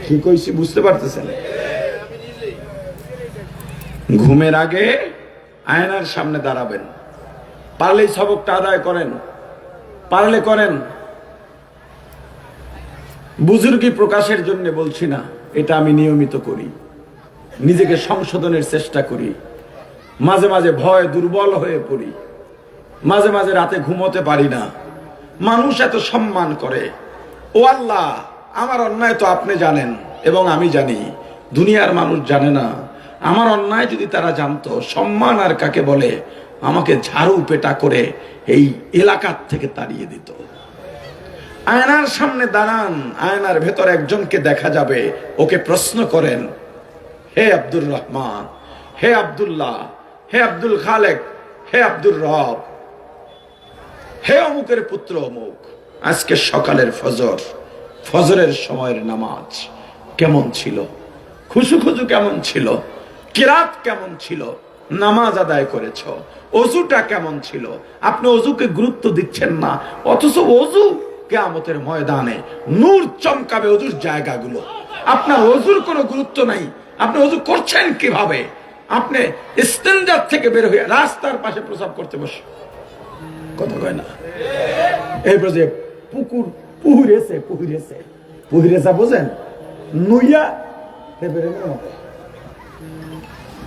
কি কইছি বুঝতে পারতেছেন? ঘুমের আগে আয়নার সামনে দাঁড়াবেন। পারলেই সবকটা আদায় করেন, পারলে করেন। বুজুর্গি প্রকাশের জন্য বলছি না, এটা আমি নিয়মিত করি, নিজেকে সংশোধনের চেষ্টা করি। মাঝে মাঝে ভয় দুর্বল হয়ে পড়ি, মাঝে মাঝে রাতে ঘুমোতে পারি না। মানুষ এত সম্মান করে, ও আল্লাহ আমার অন্যায় তো আপনি জানেন এবং আমি জানি, দুনিয়ার মানুষ জানে না। আমার অন্যায় যদি তারা জানতো, সম্মান আর কাকে বলে, আমাকে ঝাড়ু পেটা করে এই এলাকার থেকে তাড়িয়ে দিত। আয়নার সামনে দাঁড়ান, আয়নার ভেতর একজনকে দেখা যাবে, ওকে প্রশ্ন করেন, হে আব্দুর রহমান, হে আব্দুল্লাহ, হে আব্দুল খালেক, হে আব্দুর রব, হে অমুকের পুত্র অমুক, আজকে সকালের ফজরের সময়ের নামাজ কেমন ছিল? খুশু খুশু কেমন ছিল? কিরাত কেমন ছিল? নামাজ আদায় করেছ? অজুটা কেমন ছিল? আপনি অজুকে গুরুত্ব দিচ্ছেন না, অথচ অজু কিয়ামতের ময়দানে নূর চমকাবে অজুর জায়গাগুলো। আপনার অজুর কোনো গুরুত্ব নাই। আপনি অজু করছেন কিভাবে? আপনি ইস্তেনজার থেকে বের হয়ে রাস্তার পাশে প্রসাব করতে বসে, কথা কয় না? এরপর যে পুহুরেছে বোঝেন, নুইয়া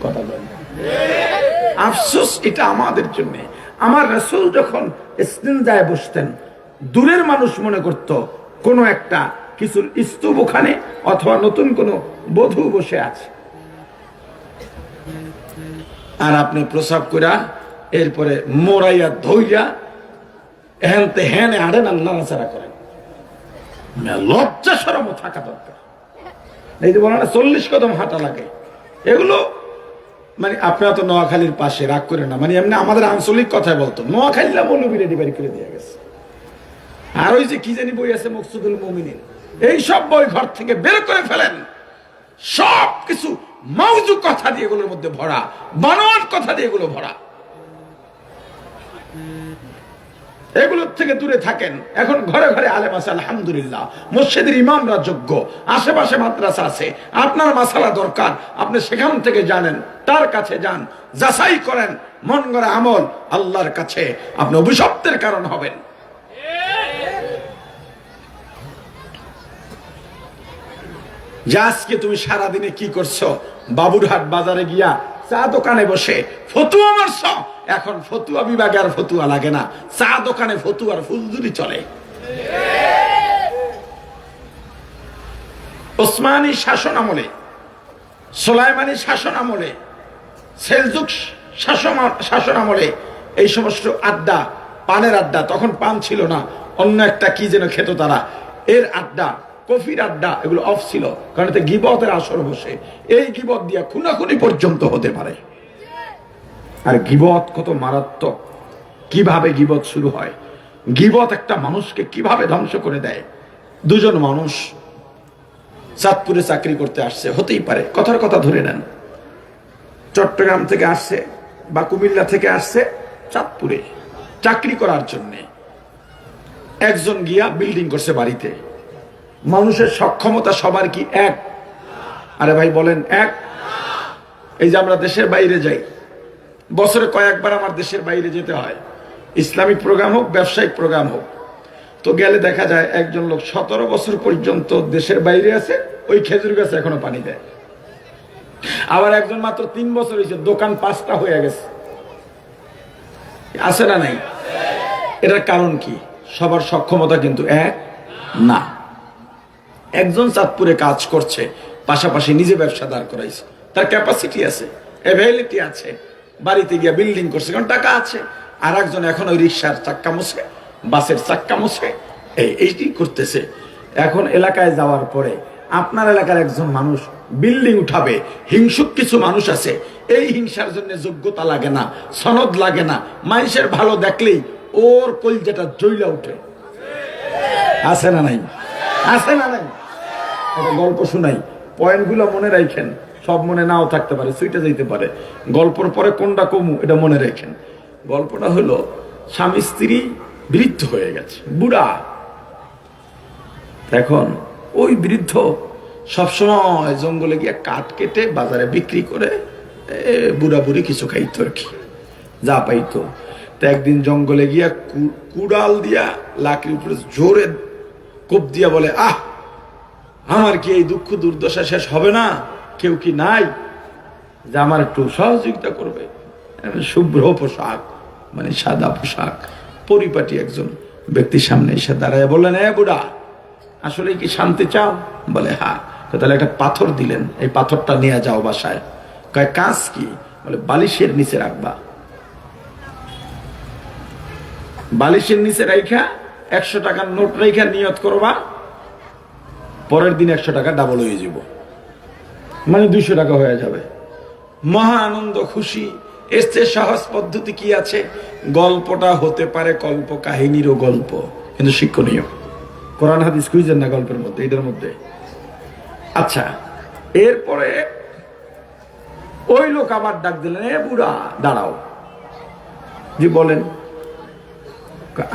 কথা কয় না। আফসোস এটা আমাদের জন্য। আমার রাসূল যখন ইস্তেনজায় বসতেন, দূরের মানুষ মনে করত কোনো একটা কিছুর স্তূপ ওখানে, অথবা নতুন কোনো বধূ বসে আছে। আর আপনি প্রসাব করা এরপরে মোড়াইয়া ধইয়া এহেনতে হেনে আড়েন আর নাড়াচাড়া করেন। লজ্জা শরম থাকা দরকার। এই যে বলে না 40 কদম হাঁটা লাগে, এগুলো মানে আপনারা তো নোয়াখালীর পাশে, রাগ করে না, মানে এমনি আমাদের আঞ্চলিক কথায় বলতো, নোয়াখালীরা মৌলবী রেডি বাড়ি করে দিয়ে গেছে। আর ওই যে কি জানি বই আছে মকসুদুল মুমিনিন, এই সব বই ঘর থেকে বের করে ফেলেন। সব কিছু মাউজু কথা দিয়ে এগুলোর মধ্যে ভরা, বানোয়াট কথা দিয়ে এগুলো ভরা। এগুলোর থেকে দূরে থাকেন। এখন ঘরে ঘরে আলেম আছে আলহামদুলিল্লাহ, মসজিদের ইমামরা যোগ্য, আশেপাশে মাদ্রাসা আছে। আপনার মাসালা দরকার, আপনি সেখান থেকে জানেন, তার কাছে যান, যাচাই করেন, মন গড়া আমল আল্লাহর কাছে আপনি অভিশপ্তের কারণ হবেন। যে আজকে তুমি সারাদিনে কি করছো? বাবুরহাট বাজারে গিয়া চা দোকানে বসে ফতুয়া মারছ। এখন ফতুয়া বিভাগে আর ফতুয়া লাগে না, চা দোকানে ফতুয়ার ফুলজুরি চলে। ওসমানী শাসন আমলে, সুলাইমানী শাসন আমলে, সেলজুক শাসন আমলে এই সমস্ত আড্ডা, পানের আড্ডা, তখন পান ছিল না, অন্য একটা কি যেন খেত তারা, এর আড্ডা, কফির আড্ডা, এগুলো অফ ছিল, কারণ এতে গীবতের আসর বসে। এই গীবত দিয়া খুনাখুনি পর্যন্ত হতে পারে। আর গীবত কত মারাত্মক, কিভাবে গীবত শুরু হয়, গীবত একটা মানুষকে কিভাবে ধ্বংস করে দেয়। দুজন মানুষ চাঁদপুরে চাকরি করতে আসছে, হতেই পারে, কথার কথা ধরে নেন, চট্টগ্রাম থেকে আসছে বা কুমিল্লা থেকে আসছে চাঁদপুরে চাকরি করার জন্য। একজন গিয়া বিল্ডিং করছে বাড়িতে। মানুষের সক্ষমতা সবার কি এক? আরে ভাই বলেন এক? এই যে আমরা দেশের বাইরে যাই, বছরে কয়েকবার আমার দেশের বাইরে যেতে হয়, ইসলামিক প্রোগ্রাম হোক, ব্যবসায়িক প্রোগ্রাম হোক। তো গেলে দেখা যায় একজন লোক 17 বছর পর্যন্ত দেশের বাইরে আছে, ওই খেজুর গাছে এখনো পানি দেয়। আবার একজন মাত্র 3 বছর হয়েছে, দোকান 5টা হয়ে গেছে। আছে না নাই? এটার কারণ কি? সবার সক্ষমতা কিন্তু এক না। একজন চাঁদপুরে কাজ করছে, পাশাপাশি নিজে ব্যবসা দাঁড় করাইছে, তার ক্যাপাসিটি আছে, অ্যাভেলিটি আছে, বাড়িতে গিয়ে বিল্ডিং করছে কারণ টাকা আছে। আর একজন এখন ওই রিক্সার চাক্কা মুছে, বাসের চাক্কা মুছে, এইটি করতেছে। এখন এলাকায় যাওয়ার পরে আপনার এলাকার একজন মানুষ বিল্ডিং উঠাবে, হিংসুক কিছু মানুষ আছে, এই হিংসার জন্য যোগ্যতা লাগে না, সনদ লাগে না, মানুষের ভালো দেখলেই ওর কলজাটা জ্বলা উঠে। আছে না নাই? আছে না নাই? একটা গল্প শুনাই, পয়েন্টগুলো মনে রাখেন, সব মনে নাও থাকতে পারে, সুইটা যেতে পারে, গল্পর পরে কোনটা কমু এটা মনে রাখেন। গল্পটা হলো, স্বামী স্ত্রী বৃদ্ধ হয়ে গেছে, বুড়া। এখন ওই বৃদ্ধ সবসময় জঙ্গলে গিয়ে কাঠ কেটে বাজারে বিক্রি করে বুড়া বুড়ি কিছু খাইতো আর কি, যা পাইতো। তো একদিন জঙ্গলে গিয়া কুড়াল দিয়া লাকড়ির উপরে জোরে কোপ দিয়া বলে, আহ, আমার কি এই দুঃখ দুর্দশা শেষ হবে না? কেউ কি নাই যে আমার একটু সহযোগিতা করবে? শুভ্র পোশাক, মানে সাদা পোশাক, পরিপাটি একজন ব্যক্তির সামনে এসে দাঁড়ায় বললেন, এ বুড়া, আসলে কি শান্তি চাও? বলে হ্যাঁ। তাহলে একটা পাথর দিলেন, এই পাথরটা নিয়ে যাও বাসায়। কয় কাজ কি? বলে বালিশের নিচে রাখবা, বালিশের নিচে রাইখা 100 টাকার নোট রাইখা নিয়ত করবা, পরের দিন 100 টাকা ডাবল হয়ে যাব, মানে 200 টাকা হয়ে যাবে। মহা আনন্দ, খুশি। এর চেয়ে সহজ পদ্ধতি কি আছে? গল্পটা হতে পারে কল্প কাহিনীরও গল্প, কিন্তু শিক্ষণীয়। কোরআন হাদিস খুঁজেন না গল্পের মধ্যে, এটার মধ্যে। আচ্ছা, এরপরে ওই লোক আবার ডাক দিলেন, এ বুড়া দাঁড়াও। জি বলেন।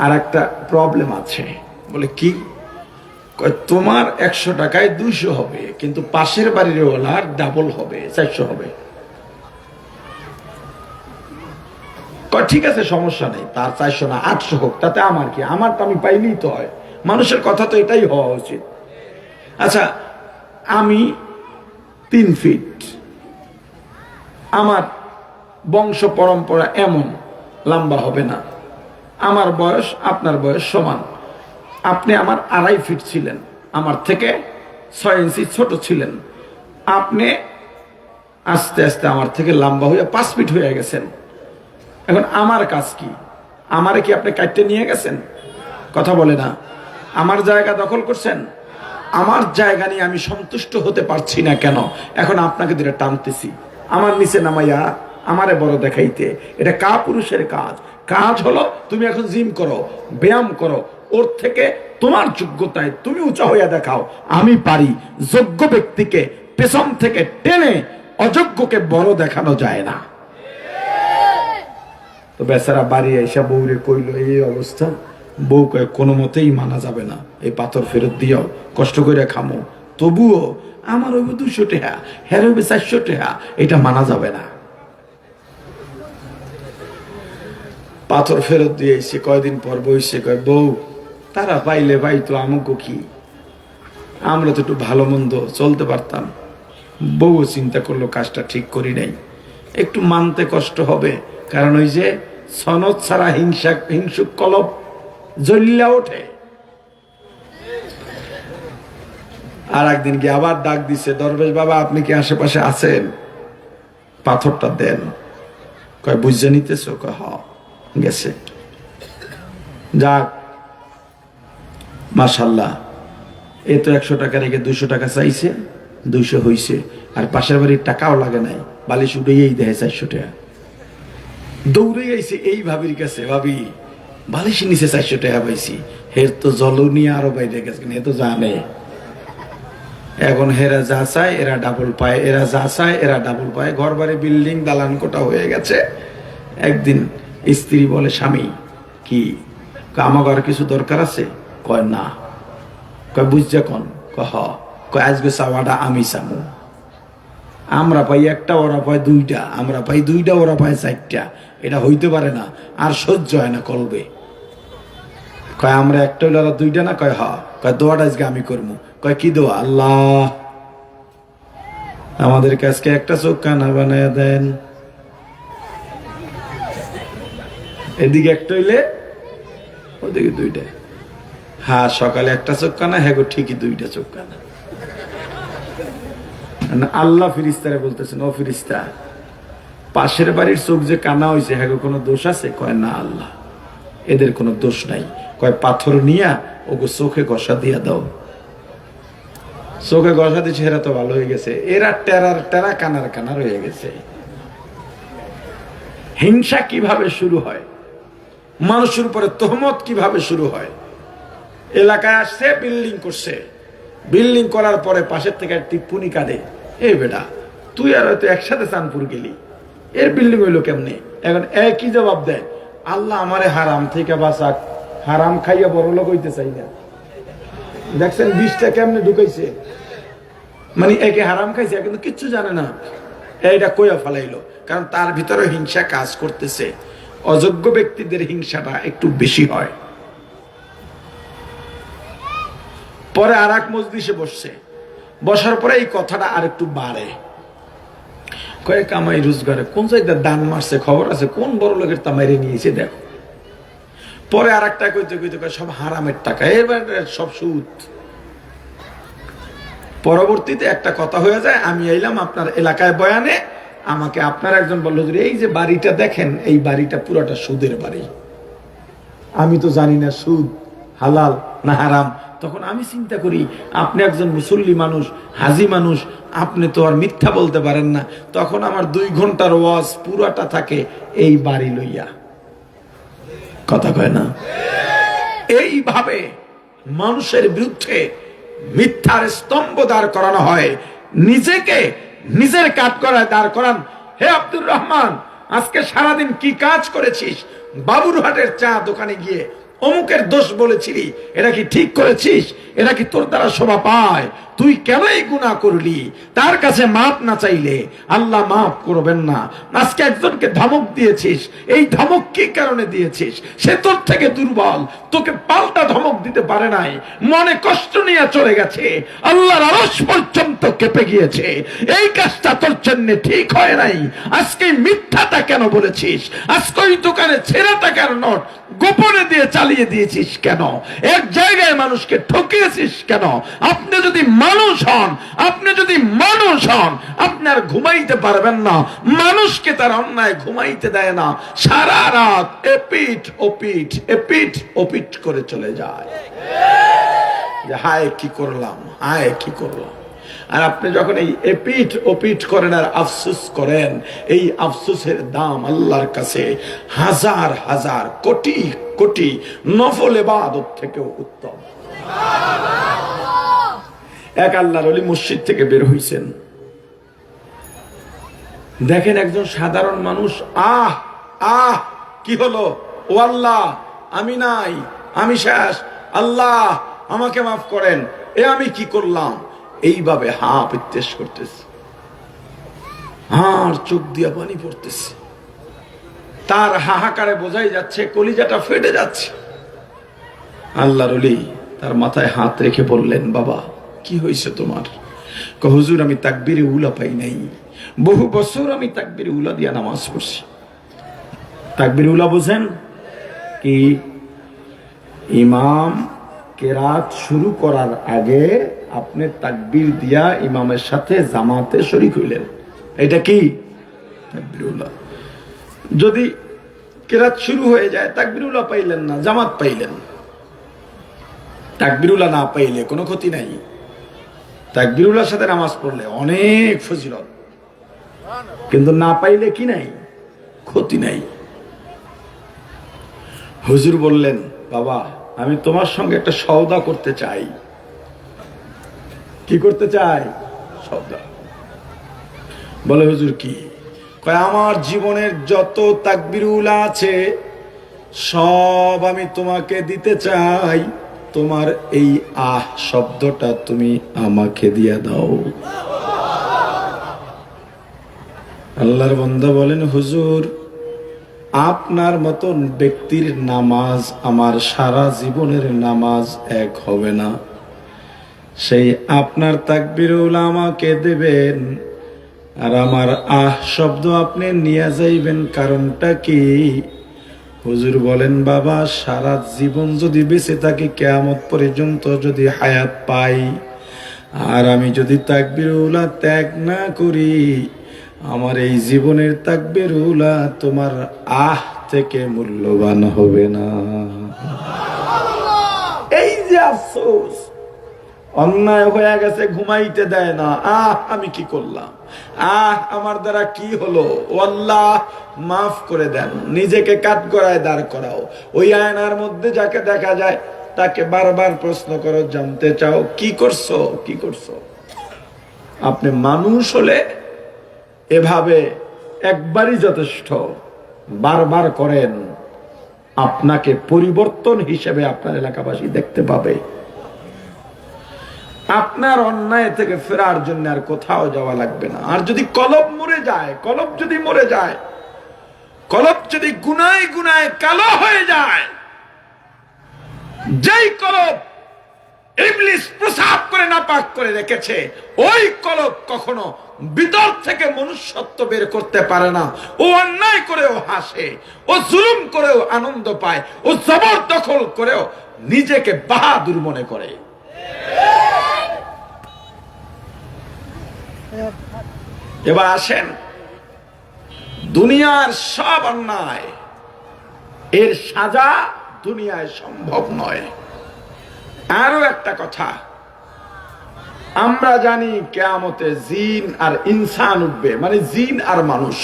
আর একটা প্রবলেম আছে। বলে কি? তোমার 100 টাকায় 200 হবে, কিন্তু পাশের বাড়ির ওয়ালার ডাবল হবে, 400 হবে। ঠিক আছে, সমস্যা নেই, তার 400 না 800 হোক, তাতে আমার কি? আমার তো আমি পাইলেই তো হয়, মানুষের কথা তো এটাই হওয়া উচিত। আচ্ছা, আমি 3 ফিট, আমার বংশ পরম্পরা এমন, লম্বা হবে না। আমার বয়স আপনার বয়স সমান, আপনি আমার 2.5 ফিট ছিলেন, আমার থেকে 6 ইঞ্চি ছোট ছিলেন। আপনি আস্তে আস্তে আমার থেকে লম্বা হয়ে 5 ফিট হয়ে গেছেন। এখন আমার কাজ কি? আমারে কি আপনি কাটতে নিয়ে গেছেন? কথা বলে না। আমার জায়গা দখল করছেন, আমার জায়গা নিয়ে আমি সন্তুষ্ট হতে পারছি না কেন? এখন আপনাকে ধরে টানতেছি, আমার নিচে নামাইয়া আমারে বড় দেখাইতে। এটা কাপুরুষের কাজ। কাজ হলো তুমি এখন জিম করো, ব্যায়াম করো, ওর থেকে তোমার যোগ্যতায় তুমি উঁচা হইয়া দেখাও। আমি পারি। যোগ্য ব্যক্তিকে পেছন থেকে টেনে অযোগ্যকে বড় দেখানো যায় না। তো বেচারা বাড়ি এসে বউরে কইলো এই অবস্থা। বউ কয় কোনো মতেই মানা যাবে না, এই পাথর ফেরত দিও, কষ্ট করে খামো। তবুও আমার হইবে 200 টাকা, হের হইবে 400 টাকা, এটা মানা যাবে না। পাথর ফেরত দিয়ে এসে কয়দিন পর বইসে কয় বউ তারা পাইলে ভাই তো আমাকে কি, আমরা তো একটু ভালো মন্দ চলতে পারতাম। বউ চিন্তা করলো কাজটা ঠিক করি নাই, একটু মানতে কষ্ট হবে, কারণ ওই যে সনদ ছাড়া হিংসুক কলব জ্বলিয়া ওঠে। আর একদিন গিয়ে আবার ডাক দিছে, দরবেশ বাবা আপনি কি আশেপাশে আছেন, পাথরটা দেন। কয় বুঝে নিতেছো? কয় হ, গেছে। যাক মাশাআল্লাহ, এ তো 100 টাকা রেখে 200 টাকা চাইছে, 200 হইছে। আর পাশের বাড়ির টাকাও লাগে নাই, বালিশ উঠেই দেয় 400 টাকা। দৌড়ে গেছে এই ভাবির কাছে, ভাবি বালিশ নিচে 400 টাকা পাইছি। হের তো জল নিয়ে আরো বাইরে গেছে, এ তো জানে। এখন হেরা যা চায় এরা ডাবল পায়, এরা যা চায় এরা ডাবল পায়। ঘর বাড়ি বিল্ডিং দালান কোটা হয়ে গেছে। একদিন স্ত্রী বলে স্বামী কি আমাকে আর কিছু দরকার আছে? কয় না। কয় বুঝছে কোন? কয় আজকে চাওয়াটা আমি চামু। আমরা পাই একটা, ওরা পায় 2টা, আমরা পাই 2টা, ওরা পায় 4টা। এটা হইতে পারে না, আর সহ্য হয় না কলবে। কয় আমরা একটা হইলে ওরা 2টা না? কয় হা। কয় দোয়াটা আজকে আমি করবো। কয় কি দোয়া? আল্লাহ আমাদের কাছকে একটা চোখ কানা বানায় দেন। এদিকে একটা হইলে ওদিকে 2টা। হ্যাঁ সকালে একটা চোখ কানা, হ্যাঁ গো ঠিকই 2টা চোখ কানা। আল্লাহ ফিরিস্তারে বলতেছেন, ও ফিরিস্তা পাশের বাড়ির চোখ যে কানা হয়েছে হ্যাঁ গো কোনো দোষ আছে? কয় না আল্লাহ এদের কোনো দোষ নাই। কয় পাথর নিয়া ওগো চোখে ঘষা দিয়া দাও। চোখে ঘষা দিচ্ছে, এরা তো ভালো হয়ে গেছে, এরা টেরার টেরা কানার কানার হয়ে গেছে। হিংসা কিভাবে শুরু হয়, মানুষের উপরে তহমত কিভাবে শুরু হয়। এলাকায় আসছে, বিল্ডিং করছে, বিল্ডিং করার পরে পাশের থেকে টিপ্পুনি কাঁদে, এই বেটা তুই আর হয়তো একসাথে চাঁদপুর গেলি, এর বিল্ডিং হইলো কেমনে? এখন একই জবাব দেয়, আল্লাহ আমারে হারাম থেকে বাঁচাক, হারাম খাইয়া বড় লোক হইতে চাই না। দেখছেন 20টা কেমনে ঢুকাইছে, মানে একে হারাম খাইছে কিন্তু কিচ্ছু জানে না, এইটা কইয়া ফেলাইলো। কারণ তার ভিতরে হিংসা কাজ করতেছে। অযোগ্য ব্যক্তিদের হিংসাটা একটু বেশি হয়। পরে আর এক মজলিসে বসছে, বসার পরে এই কথাটা আর একটু বাড়ে। কয়ে কামাই রোজগারে কোন জায়গায় দান মারছে খবর আছে, কোন বড় লোকের তামাইরে নিয়েছে দেখো। পরে আর একটা কইতে কইতে সব হারামের টাকা, এবার সব সুদ। পরবর্তীতে একটা কথা হয়ে যায়, আমি এলাম আপনার এলাকায় বয়ানে, আমাকে আপনার একজন বলল যে এই যে বাড়িটা দেখেন, এই বাড়িটা পুরাটা সুদের বাড়ি। আমি তো জানি না সুদ হালাল না হারাম। তখন আমি চিন্তা করি আপনি একজন মুসল্লি মানুষ, হাজি মানুষ, আপনি তো আর মিথ্যা বলতে পারেন না। তখন আমার 2 ঘন্টার ওয়াজ পুরাটা থাকে এই বাড়ি লইয়া। কথা কয় না? এইভাবে মানুষের বিরুদ্ধে মিথ্যার স্তম্ভ দাঁড় করানো হয়, নিজেকে নিজের কাঠ করায় দাঁড় করান। হে আব্দুর রহমান, আজকে সারাদিন কি কাজ করেছিস? বাবুরহাটের চা দোকানে গিয়ে অমুকের দোষ বলেছিলি, এটা কি ঠিক করেছিস? এটা কি তোর দ্বারা শোভা পায়? তুই কেন এই গুনাহ করলি? তার কাছে মাপ না চাইলে আল্লাহ মাফ করবেন না। আজকে একজনকে ধমক দিয়েছিস, এই ধমক কি কারণে দিয়েছিস? সে তোর থেকে দুর্বল, তোকে পাল্টা ধমক দিতে পারে নাই, মনে কষ্ট নিয়ে চলে গেছে, আল্লাহর আরশ পর্যন্ত কেঁপে গিয়েছে। এই কাজটা তোর জন্য ঠিক হয় নাই। আজকে মিথ্যাটা কেন বলেছিস? আজকে ওই দোকানে ছেঁড়া টাকার নোট গোপনে দিয়ে চালিয়ে দিয়েছিস কেন? এক জায়গায় মানুষকে ঠকিয়েছিস কেন? আপনি যদি মানুষ হন, আপনার ঘুমাইতে পারবেন না। মানুষকে তার অন্যায় ঘুমাইতে দেয় না, সারা রাত এপিট ওপিট করে চলে যায় যে হায় কি করলাম, হায় কি করলাম। আর আপনি যখন এই এপিট ওপিট করেন আর আফসোস করেন, এই আফসোসের দাম আল্লাহর কাছে হাজার হাজার কোটি কোটি নফল ইবাদত থেকেও উত্তম। এক আল্লাহর ওলি মসজিদ থেকে বের হইছেন, দেখেন একজন সাধারণ মানুষ কি হলো? ও আল্লাহ, আমি নাই, আমি শেষ, আল্লাহ আমাকে মাফ করেন, এ আমি কি করলাম? এইভাবে পিত্তেশ করতেছে, আর চোখ দিয়া পানি পড়তেছে। তার হাহাকারে বোঝাই যাচ্ছে কলিজাটা ফেটে যাচ্ছে। আল্লাহর ওলি তার মাথায় হাত রেখে বললেন, বাবা কি হয়েছে তোমার? হুজুর, আমি তাকবীরে উলা পাই নাই, বহু বছর আমি তাকবীরে উলা দিয়া নামাজ পড়ছি। তাকবীরে উলা বোঝেন কি? ইমাম কেরাত শুরু করার আগে আপনি তাকবীর দিয়া ইমামের সাথে জামাতে শরীক হইলেন, এটা কি তাকবীরে উলা। যদি কেরাত শুরু হয়ে যায়, তাকবীরে উলা পাইলেন না, জামাত পাইলেন। তাকবীরে উলা না পাইলে কোনো ক্ষতি নাই, তাকবীরে উলার সাথে নামাজ পড়লে অনেক ফজিলত, কিন্তু না পাইলে কি নাই, ক্ষতি নাই। হুজুর বললেন, বাবা আমি তোমার সঙ্গে একটা সওদা করতে চাই। কি করতে চাই? সওদা। বলে হুজুর কি? কয় আমার জীবনের যত তাকবীরে উলা আছে সব আমি তোমাকে দিতে চাই, তোমার এই শব্দটা তুমি আমাকে দিয়া দাও। আল্লাহর বান্দা বলেন, হুজুর আপনার মতন ব্যক্তির নামাজ আমার সারা জীবনের নামাজ এক হবে না। সেই আপনার তাকবীরে উলা আমাকে দেবেন, আর আমার শব্দ আপনি নিয়ে যাইবেন, কারণটা কি? হুজুর বলেন, বাবা সারা জীবন যদি বেঁচে থাকি, কিয়ামত পর্যন্ত যদি হায়াত পাই, আর আমি যদি তাকবীরে উলা ত্যাগ না করি, আমার এই জীবনের তাকবীরে উলা তোমার থেকে মূল্যবান হবে না। এই যে আফসোস, অন্যায় হয়ে গেছে, ঘুমাইতে দেয় না। আমি কি করলাম? আমার দ্বারা কি হলো? ও আল্লাহ মাফ করে দেন। নিজেকে কাঠগড়ায় দাঁড় করাও। ওই আয়নার মধ্যে যাকে দেখা যায় তাকে বারবার প্রশ্ন করো, জানতে চাও কি করছো, কি করছো। আপনি মানুষ হলে এভাবে একবারই যথেষ্ট, বারবার করেন, আপনাকে পরিবর্তন হিসেবে আপনার এলাকাবাসী দেখতে পাবে। আপনার অন্যায় থেকে ফেরার জন্য আর কোথাও যাওয়া লাগবে না। আর যদি কলব মরে যায়, কলব যদি মরে যায়, কলব যদি গুনায় গুনায় কালো হয়ে যায়, যেই কলব ইবলিস প্রসাব করে নাপাক করে রেখেছে, ওই কলব কখনো ভিতর থেকে মনুষ্যত্ব বের করতে পারে না। ও অন্যায় করেও হাসে, ও জুলুম করেও আনন্দ পায়, ও জবরদখল করেও নিজেকে বাহাদুর মনে করে। এবার আসেন, দুনিয়ার সব অন্যায় এর সাজা দুনিয়ায় সম্ভব নয়। আরো একটা কথা, আমরা জানি কিয়ামতে জিন আর ইনসান উঠবে, মানে জিন আর মানুষ।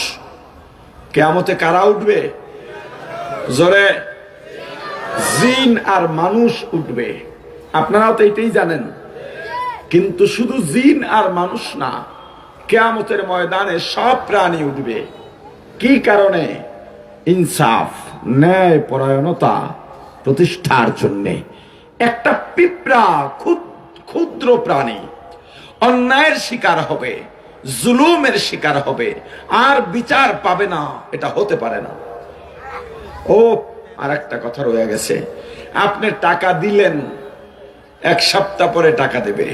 কিয়ামতে কারা উঠবে? জোরে, জিন আর মানুষ উঠবে। আপনারাও তো এটাই জানেন। কিন্তু শুধু জিন আর মানুষ না, কিয়ামতের ময়দানে সব প্রাণী উঠবে। কি কারণে? ইনসাফ, ন্যায় পরায়ণতা প্রতিষ্ঠার জন্যে। একটা পিঁপড়া, ক্ষুদ্র প্রাণী অন্যায়ের শিকার হবে, জুলুমের শিকার হবে, আর বিচার পাবে না, এটা হতে পারে না। ও আর একটা কথা রয়ে গেছে, আপনি টাকা দিলেন, এক সপ্তাহ পরে টাকা দেবে,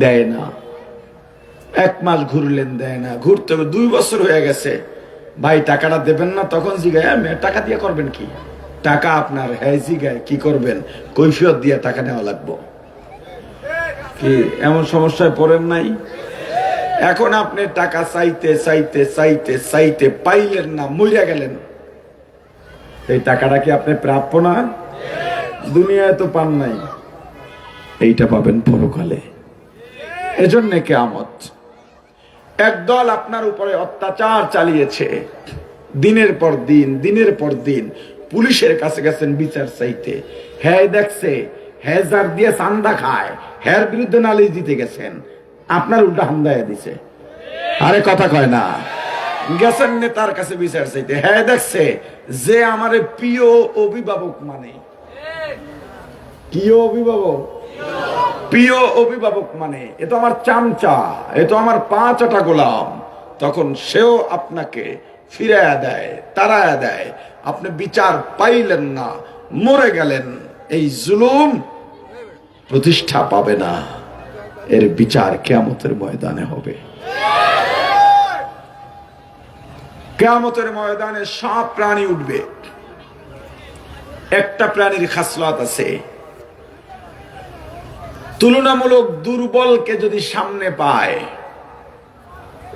দেয় না। এক মাস ঘুরলেন, দেয় না। ঘুরতে 2 বছর হয়ে গেছে, ভাই টাকাটা দেবেন না। তখন জিগায়, টাকা দিয়ে করবেন কি? টাকা আপনার। হ্যাঁ জিগায়, কি করবেন? কৈফিয়ত দিয়ে টাকা নেওয়া লাগবো। কি এমন সমস্যায় পড়েন নাই? এখন আপনি টাকা চাইতে চাইতে চাইতে চাইতে পাইলেন না, মইরা গেলেন। এই টাকাটা কি আপনি প্রাপ্য না? দুনিয়ায় তো পান নাই, এইটা পাবেন পরকালে। এজন্য কিয়ামত। একদল আপনার উপরে অত্যাচার চালিয়েছে, দিনের পর দিন, দিনের পর দিন। পুলিশের কাছে গেছেন বিচার চাইতে, হ্যাঁ দেখছে, হ্যাঁ যার দিয়ে চান্দা খায়, হ্যার বিরুদ্ধে নালিশ দিতে গেছেন, আপনার উল্টা হামদায় দিছে। আরে কথা কয় না। গেছেন নেতার কাছে বিচার চাইতে। হ্যাঁ দেখছে যে আমারে প্রিয় অভিভাবক মানে, প্রিয় অভিভাবক, প্রিয় অভিভাবক মানে এ তো আমার চামচা, এ তো আমার 5 গোলাম, তখন সেও আপনাকে ফিরাইয়া দেয়, তাড়ায়া দেয়, আপনি বিচার পাইলেন না, মরে গেলেন। এই জুলুম প্রতিষ্ঠা পাবে না, এর বিচার কিয়ামতের ময়দানে হবে। কিয়ামতের ময়দানে সব প্রাণী উঠবে। একটা প্রাণীর খাসলত আছে, তুলনামূলক দুর্বলকে যদি সামনে পায়,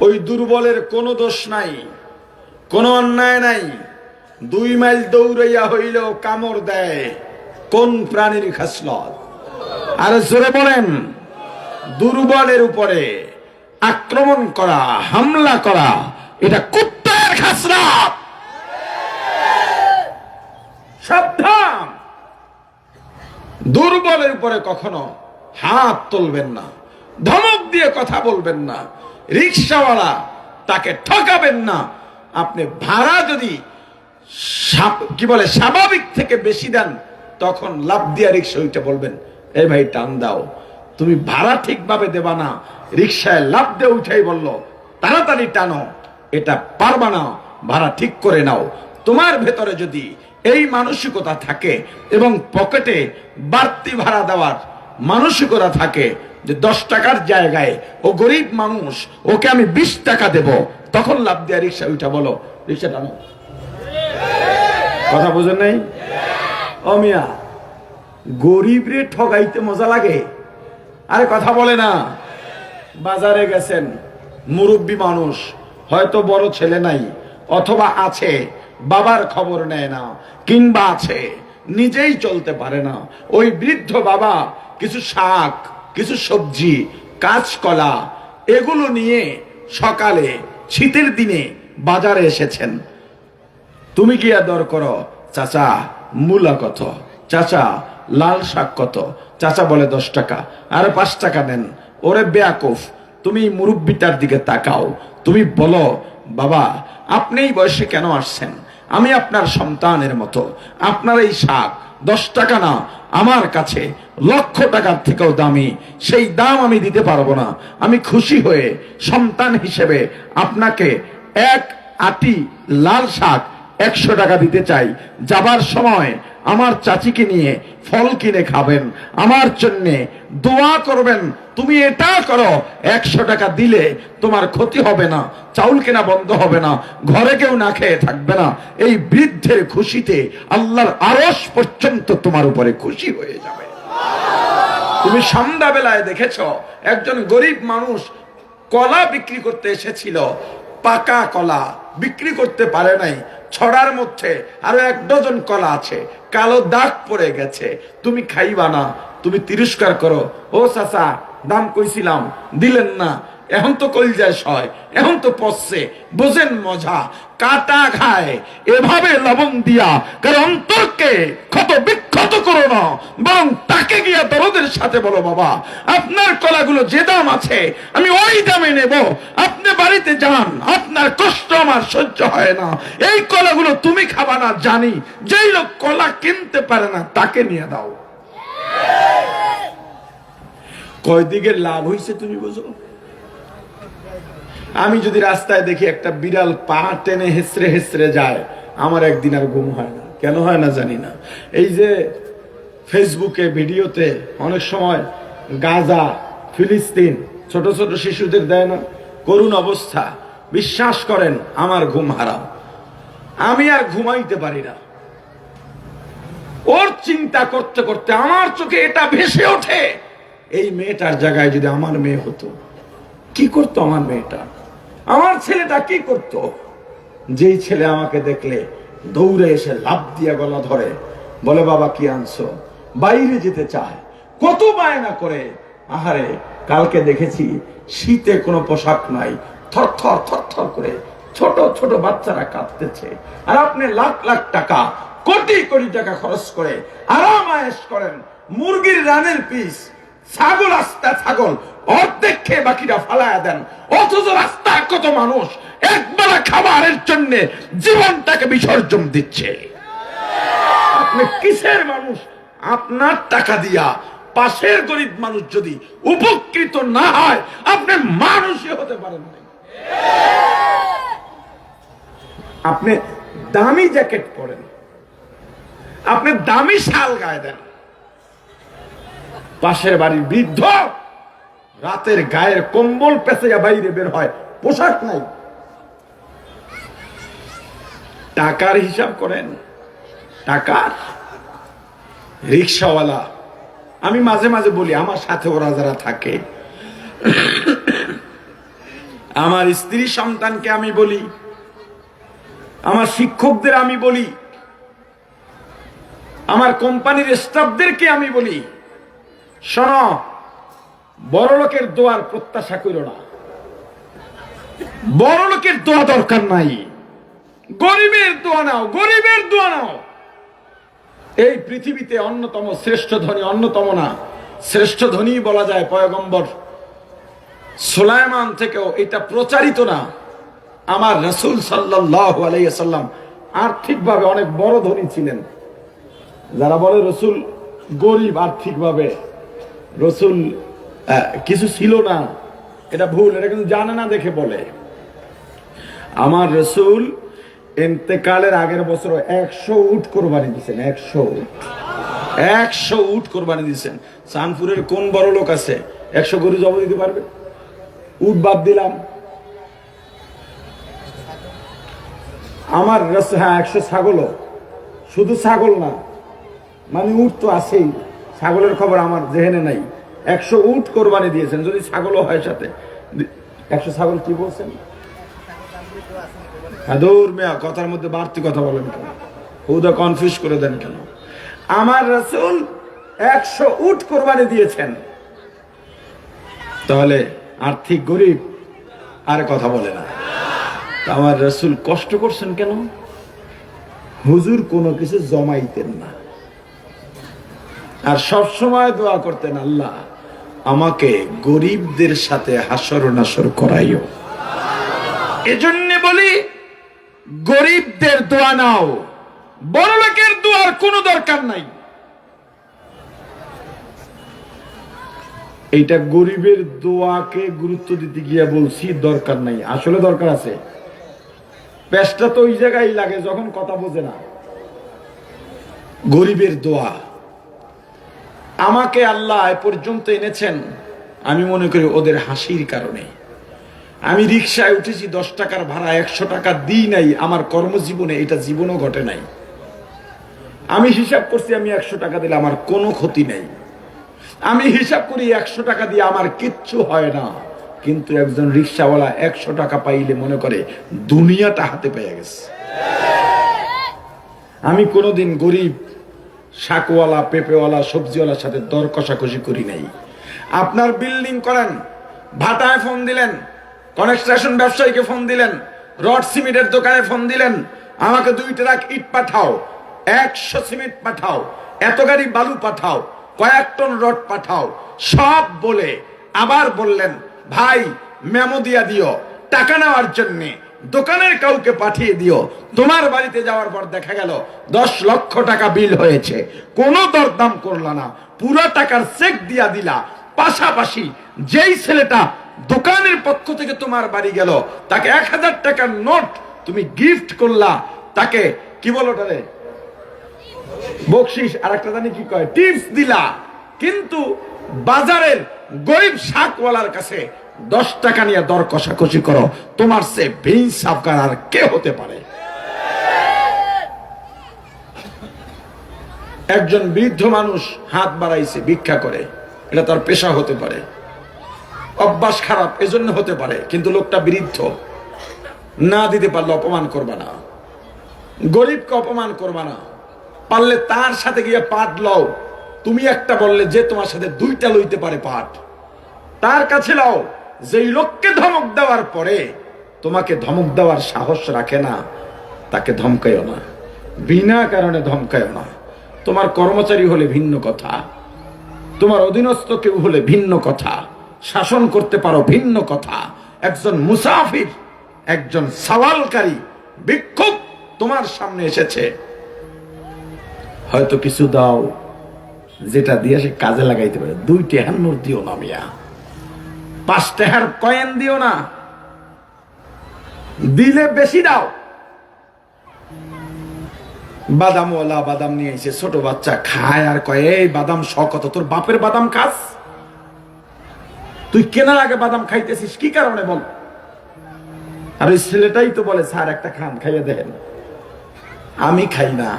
ওই দুর্বলের কোনো দোষ নাই, কোনো অন্যায় নাই, 2 মাইল দৌড়াইয়া হইলেও কামড় দেয়। কোন প্রাণীর খাসলত? আর জোরে বলেন। দুর্বলের উপরে আক্রমণ করা, হামলা করা, এটা কুত্তার খাসলত। সাবধান, দুর্বলের উপরে কখনো হাত তুলবেন না, ধমক দিয়ে কথা বলবেন না, রিকশাওয়ালা তাকে ঠকাবেন না। আপনি ভাড়া যদি কি বলে স্বাভাবিক থেকে বেশি দেন, তখন লাভ দিয়ে রিকশা উঠে বলবেন, এই ভাই টান দাও। তুমি ভাড়া ঠিকভাবে দেবা না, রিকশায় লাভ দিয়ে উঠাই বললো তাড়াতাড়ি টানো, এটা পারবা না, ভাড়া ঠিক করে নাও। তোমার ভেতরে যদি এই মানসিকতা থাকে এবং পকেটে বাড়তি ভাড়া দেওয়ার মানসিকতা থাকে যে 10 টাকার জায়গায় ও গরিব মানুষ, ওকে আমি 20 টাকা দেব, তখন লাভ দিয়ে রিকশা উঠা বলো, রিকশা টানো। কথা বুঝেন নাই? ও মিয়া, গরিব রে ঠগাইতে মজা লাগে? আরে কথা বলে না। বাজারে গেছেন, মুরব্বী মানুষ, হয়তো বড় ছেলে নাই, অথবা আছে বাবার খবর নেয় না, কিংবা আছে নিজেই চলতে পারে না। ওই বৃদ্ধ বাবা কিছু শাক, কিছু সবজি, কাঁচকলা এগুলো নিয়ে সকালে শীতের দিনে বাজারে এসেছেন। তুমি গিয়া দর করো, চাচা মূলা কত, চাচা লাল শাক কত, চাচা বলে 10 টাকা, আর 5 টাকা দেন। ওরে বেয়াকুফ, তুমি মুরব্বিটার দিকে তাকাও, তুমি বলো, বাবা আপনি এই বয়সে কেন আসছেন? আমি আপনার সন্তানের মতো, আপনার এই শাক 10 টাকা না, আমার কাছে লক্ষ টাকার থেকেও দামি, সেই দাম আমি দিতে পারবো না। আমি খুশি হয়ে সন্তান হিসেবে আপনাকে 1 আটি লাল শাক 100 টাকা দিতে চাই। যাবার সময় আমার চাচিকে নিয়ে ফল কিনে খাবেন, আমার জন্যে দোয়া করবেন। তুমি এটা করো, 100 টাকা দিলে তোমার ক্ষতি হবে না, চাউল কেনা বন্ধ হবে না, ঘরে কেউ না খেয়ে থাকবে না। এই বৃদ্ধের খুশিতে আল্লাহর আরশ পর্যন্ত তোমার উপরে খুশি হয়ে যাবে। তুমি সন্ধ্যাবেলায় দেখেছ একজন গরিব মানুষ কলা বিক্রি করতে এসেছিল, পাকা কলা বিক্রি করতে পারে নাই, ছড়ার মধ্যে আরো 1 ডজন কলা আছে, কালো দাগ পড়ে গেছে। তুমি খাইবা না, তুমি তিরস্কার করো, ও চাচা দাম কইছিলাম দিলেন না, এখন তো কলজায় সয়, এখন তো পচছে, বোঝেন মজা, কাটা খায় এভাবে লবণ দিয়া, কারণ অন্তরকে ক্ষত বিক্ষত করো না, বরং তাকে গিয়া দরদের সাথে বলো, বাবা আপনার কলাগুলো যে দাম আছে আমি ওই দামে নেব, আপনি বাড়িতে যান, আপনার কষ্ট আমার সহ্য হয় না, এই কলাগুলো তুমি খাবা না জানি, যেই লোক কলা কিনতে পারে না তাকে নিয়ে দাও। কয় দিকে লাভ হইছে তুমি বুঝো? আমি যদি রাস্তায় দেখি একটা বিড়াল পা টেনে হেসড়ে হেসড়ে যায়, আমার একদিন আর ঘুম হয় না। কেন হয় না জানি না। এই যে ফেসবুকে ভিডিওতে অনেক সময় গাজা, ফিলিস্তিন ছোট ছোট শিশুদের দেয় না, করুণ অবস্থা, বিশ্বাস করেন আমার ঘুম হারাম, আমি আর ঘুমাইতে পারি না। ওর চিন্তা করতে করতে আমার চোখে এটা ভেসে ওঠে, এই মেয়েটার জায়গায় যদি আমার মেয়ে হতো, কি করতো আমার মেয়েটা, আমার ছেলেটা কি করতো? যেই ছেলে আমাকে দেখলে দৌড়ে এসে লাফ দিয়ে গলা ধরে বলে, বাবা কি আনছো, বাইরে যেতে চায়, কত বায়না করে। আহারে কালকে দেখেছি শীতে কোনো পোশাক নাই, থরথর থরথর করে ছোট ছোট বাচ্চারা কাঁদতেছে, আর আপনি লাখ লাখ টাকা, কোটি কোটি টাকা খরচ করে আরাম আয়েশ করেন, মুরগির রানের পিস, ছাগল আস্তা ছাগল অর্ধেক খেয়ে বাকিটা ফালায়া দেন, অথচ রাস্তায় কত মানুষ একবেলা খাবারের জন্য জীবনটাকে বিসর্জন দিচ্ছে। আপনি কিসের মানুষ? আপনার টাকা দিয়া পাশের গরিব মানুষ যদি উপকৃত না হয়, আপনি মানুষই হতে পারেন না। আপনি দামি জ্যাকেট পরেন, আপনি দামি শাল গায়ে দেন, পাশের বাড়ির বৃদ্ধ রাতের গায়ের কম্বল পেঁচাইয়া বাইরে বের হয়, পোশাক নাই। টাকার হিসাব করেন, টাকার। রিক্সাওয়ালা, আমি মাঝে মাঝে বলি, আমার সাথে ওরা যারা থাকে, আমার স্ত্রী সন্তানকে আমি বলি, আমার শিক্ষকদের আমি বলি, আমার কোম্পানির স্টাফদেরকে আমি বলি, শোনো, বড় লোকের দোয়ার প্রত্যাশা করো না। বড় লোকের দোয়া দরকার নাই, গরিবের দোয়া নাও, গরিবের দোয়া নাও। এই পৃথিবীতে অন্যতম শ্রেষ্ঠ ধনী, অন্যতম না শ্রেষ্ঠ ধনী বলা যায় পয়গম্বর সুলাইমান থেকেও এটা প্রচারিত না। আমার রাসূল সাল্লাল্লাহু আলাইহি ওয়াসাল্লাম আর্থিকভাবে অনেক বড় ধনী ছিলেন। যারা বলে রাসূল গরিব আর্থিকভাবে, রাসূল কিছু ছিল না, এটা ভুল, এটা কিন্তু জানে না দেখে বলে। আমার রাসূল ইন্তেকালের আগের বছর 100 উট কোরবানি দিয়েছেন। 100 উট কোরবানি দিয়েছেন। চাঁদপুরের কোন বড় লোক আছে 100 গরু জব দিতে পারবে? উট বাদ দিলাম, আমার হ্যাঁ 100 ছাগলও, শুধু ছাগল না, মানে উট তো আছেই, ছাগলের খবর আমার জেহেনে নাই। 100 উট কোরবানি দিয়েছেন, যদি ছাগলও হয় সাথে। 100 ছাগল কি বলছেন? দূর মেয়া, কথার মধ্যে বাড়তি কথা বলেন কেন? হুদা কনফিউজ করে দেন কেন? আমার রাসূল 100 উট কোরবানি দিয়েছেন। তাহলে আর্থিক গরিব আর কথা বলে না। আমার রাসূল কষ্ট করছেন কেন? হুজুর কোনো কিছু জমাইতেন না, আর সব সময় দোয়া করতেন, আল্লাহ আমাকে গরিবদের সাথে হাসর নাসর করাইও। এজন্য বলি, গরিবদের দোয়া নাও, বড় লোকের দোয়ার কোনো দরকার নাই। এইটা গরিবের দোয়াকে গুরুত্ব দিতে গিয়া বলছি দরকার নাই, আসলে দরকার আছে। পেশটা তো ওই জায়গায় লাগে যখন কথা বোঝে না। গরিবের দোয়া, আমাকে আল্লাহ এ পর্যন্ত এনেছেন আমি মনে করি ওদের হাসির কারণে। আমি রিক্সায় উঠেছি, 10 টাকার ভাড়া 100 টাকা দিই নাই আমার কর্মজীবনে, এটা জীবনও ঘটে নাই। আমি হিসাব করছি আমি 100 টাকা দিলে আমার কোনো ক্ষতি নেই। আমি হিসাব করি 100 টাকা দিয়ে আমার কিচ্ছু হয় না। কিন্তু একজন রিক্সাওয়ালা 100 টাকা পাইলে মনে করে দুনিয়াটা হাতে পেয়ে গেছে। আমি কোনোদিন গরিব শাকওয়ালা, পেঁপেওয়ালা, সবজিওয়ালার সাথে দর কষাকষি করি নাই। আপনার বিল্ডিং করেন, ভাটায় ফোন দিলেন, কনস্ট্রাকশন ব্যবসায়ীকে ফোন দিলেন, রড সিমেন্টের দোকানে ফোন দিলেন, আমাকে 2 ট্রাক ইট পাঠাও, 100 সিমেন্ট পাঠাও, এত গাড়ি বালু পাঠাও, কয়েক টন রড পাঠাও, সব বলে আবার বললেন, ভাই মেমো দিয়া দিও, টাকা নেওয়ার জন্য দোকানের কাউকে পাঠিয়ে দিও। তোমার বাড়িতে যাওয়ার পর দেখা গেল 10 লক্ষ টাকা বিল হয়েছে, কোনো দরদাম করলা না, পুরো টাকার চেক দিয়া দিলা। পাশাপাশি যেই ছেলেটা দোকানের পক্ষ থেকে তোমার বাড়ি গেল তাকে 1000 টাকার নোট তুমি গিফট করলা, তাকে কি বলো ওটারে, বকশিস, আর একটা জানি কি কয়, টিপস দিলা। কিন্তু বাজারের গরিব শাকওয়ালার কাছে 10 টাকা নিয়ে দর কষাকষি করো, তোমার সে বেইনসাফকার আর কে হতে পারে? একজন বৃদ্ধ মানুষ হাত বাড়াইছে ভিক্ষা করে, এটা তার পেশা হতে পারে, অভ্যাস খারাপ এজন্য হতে পারে, কিন্তু লোকটা বৃদ্ধ, না দিতে পারলে অপমান করবা না, গরিবকে অপমান করবা না, পারলে তার সাথে গিয়ে পাট লও। তুমি একটা বললে যে তোমার সাথে 2টা লইতে পারে পাট, তার কাছে লও। যেই লোককে ধমক দেওয়ার পরে তোমাকে ধমক দেওয়ার সাহস রাখে না, তাকে ধমকাইও না, বিনা কারণে ধমকাইও না। তোমার কর্মচারী হলে ভিন্ন কথা, তোমার অধীনস্থ কেউ হলে ভিন্ন কথা, শাসন করতে পারো ভিন্ন কথা। একজন মুসাফির, একজন সওয়ালকারী ভিক্ষুক তোমার সামনে এসেছে, হয়তো কিছু দাও যেটা দিয়ে সে কাজে লাগাইতে পারে। 2 টাকার নোট দিও না মিয়া, 5 টাকার কয়েন দিও না, দিলে বেশি দাও। বাদামওয়ালা বাদাম নিয়ে এসে ছোট বাচ্চা খায় আর কয় এই বাদাম শকত, তোর বাপের বাদাম খাস? তুই কেনার আগে বাদাম খাইতেছিস কি কারণে বল? আর ওই ছেলেটাই তো বলে স্যার একটা খান, খাইয়ে দেখেন। আমি খাই না,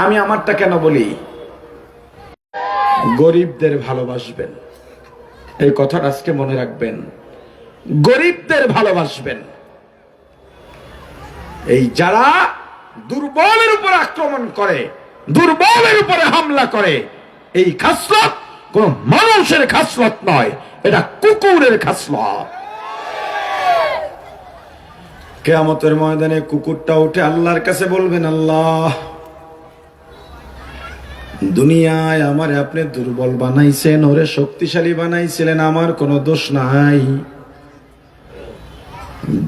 আমি আমারটা কেন বলি? গরিবদের ভালোবাসবেন, এই কথাটা আজকে মনে রাখবেন। গরিবদের ভালোবাসবেন। এই যারা দুর্বলের উপর আক্রমণ করে, দুর্বলের উপরে হামলা করে, এই খাসলত কোন মানুষের খাসলত নয়, এটা কুকুরের খাসলত। কিয়ামতের ময়দানে কুকুরটা উঠে আল্লাহর কাছে বলবেন, আল্লাহ দুনিয়ায় আমারে আপনি দুর্বল বানাইছেন, ওরে শক্তিশালী বানাইছিলেন, আমার কোনো দোষ নাই।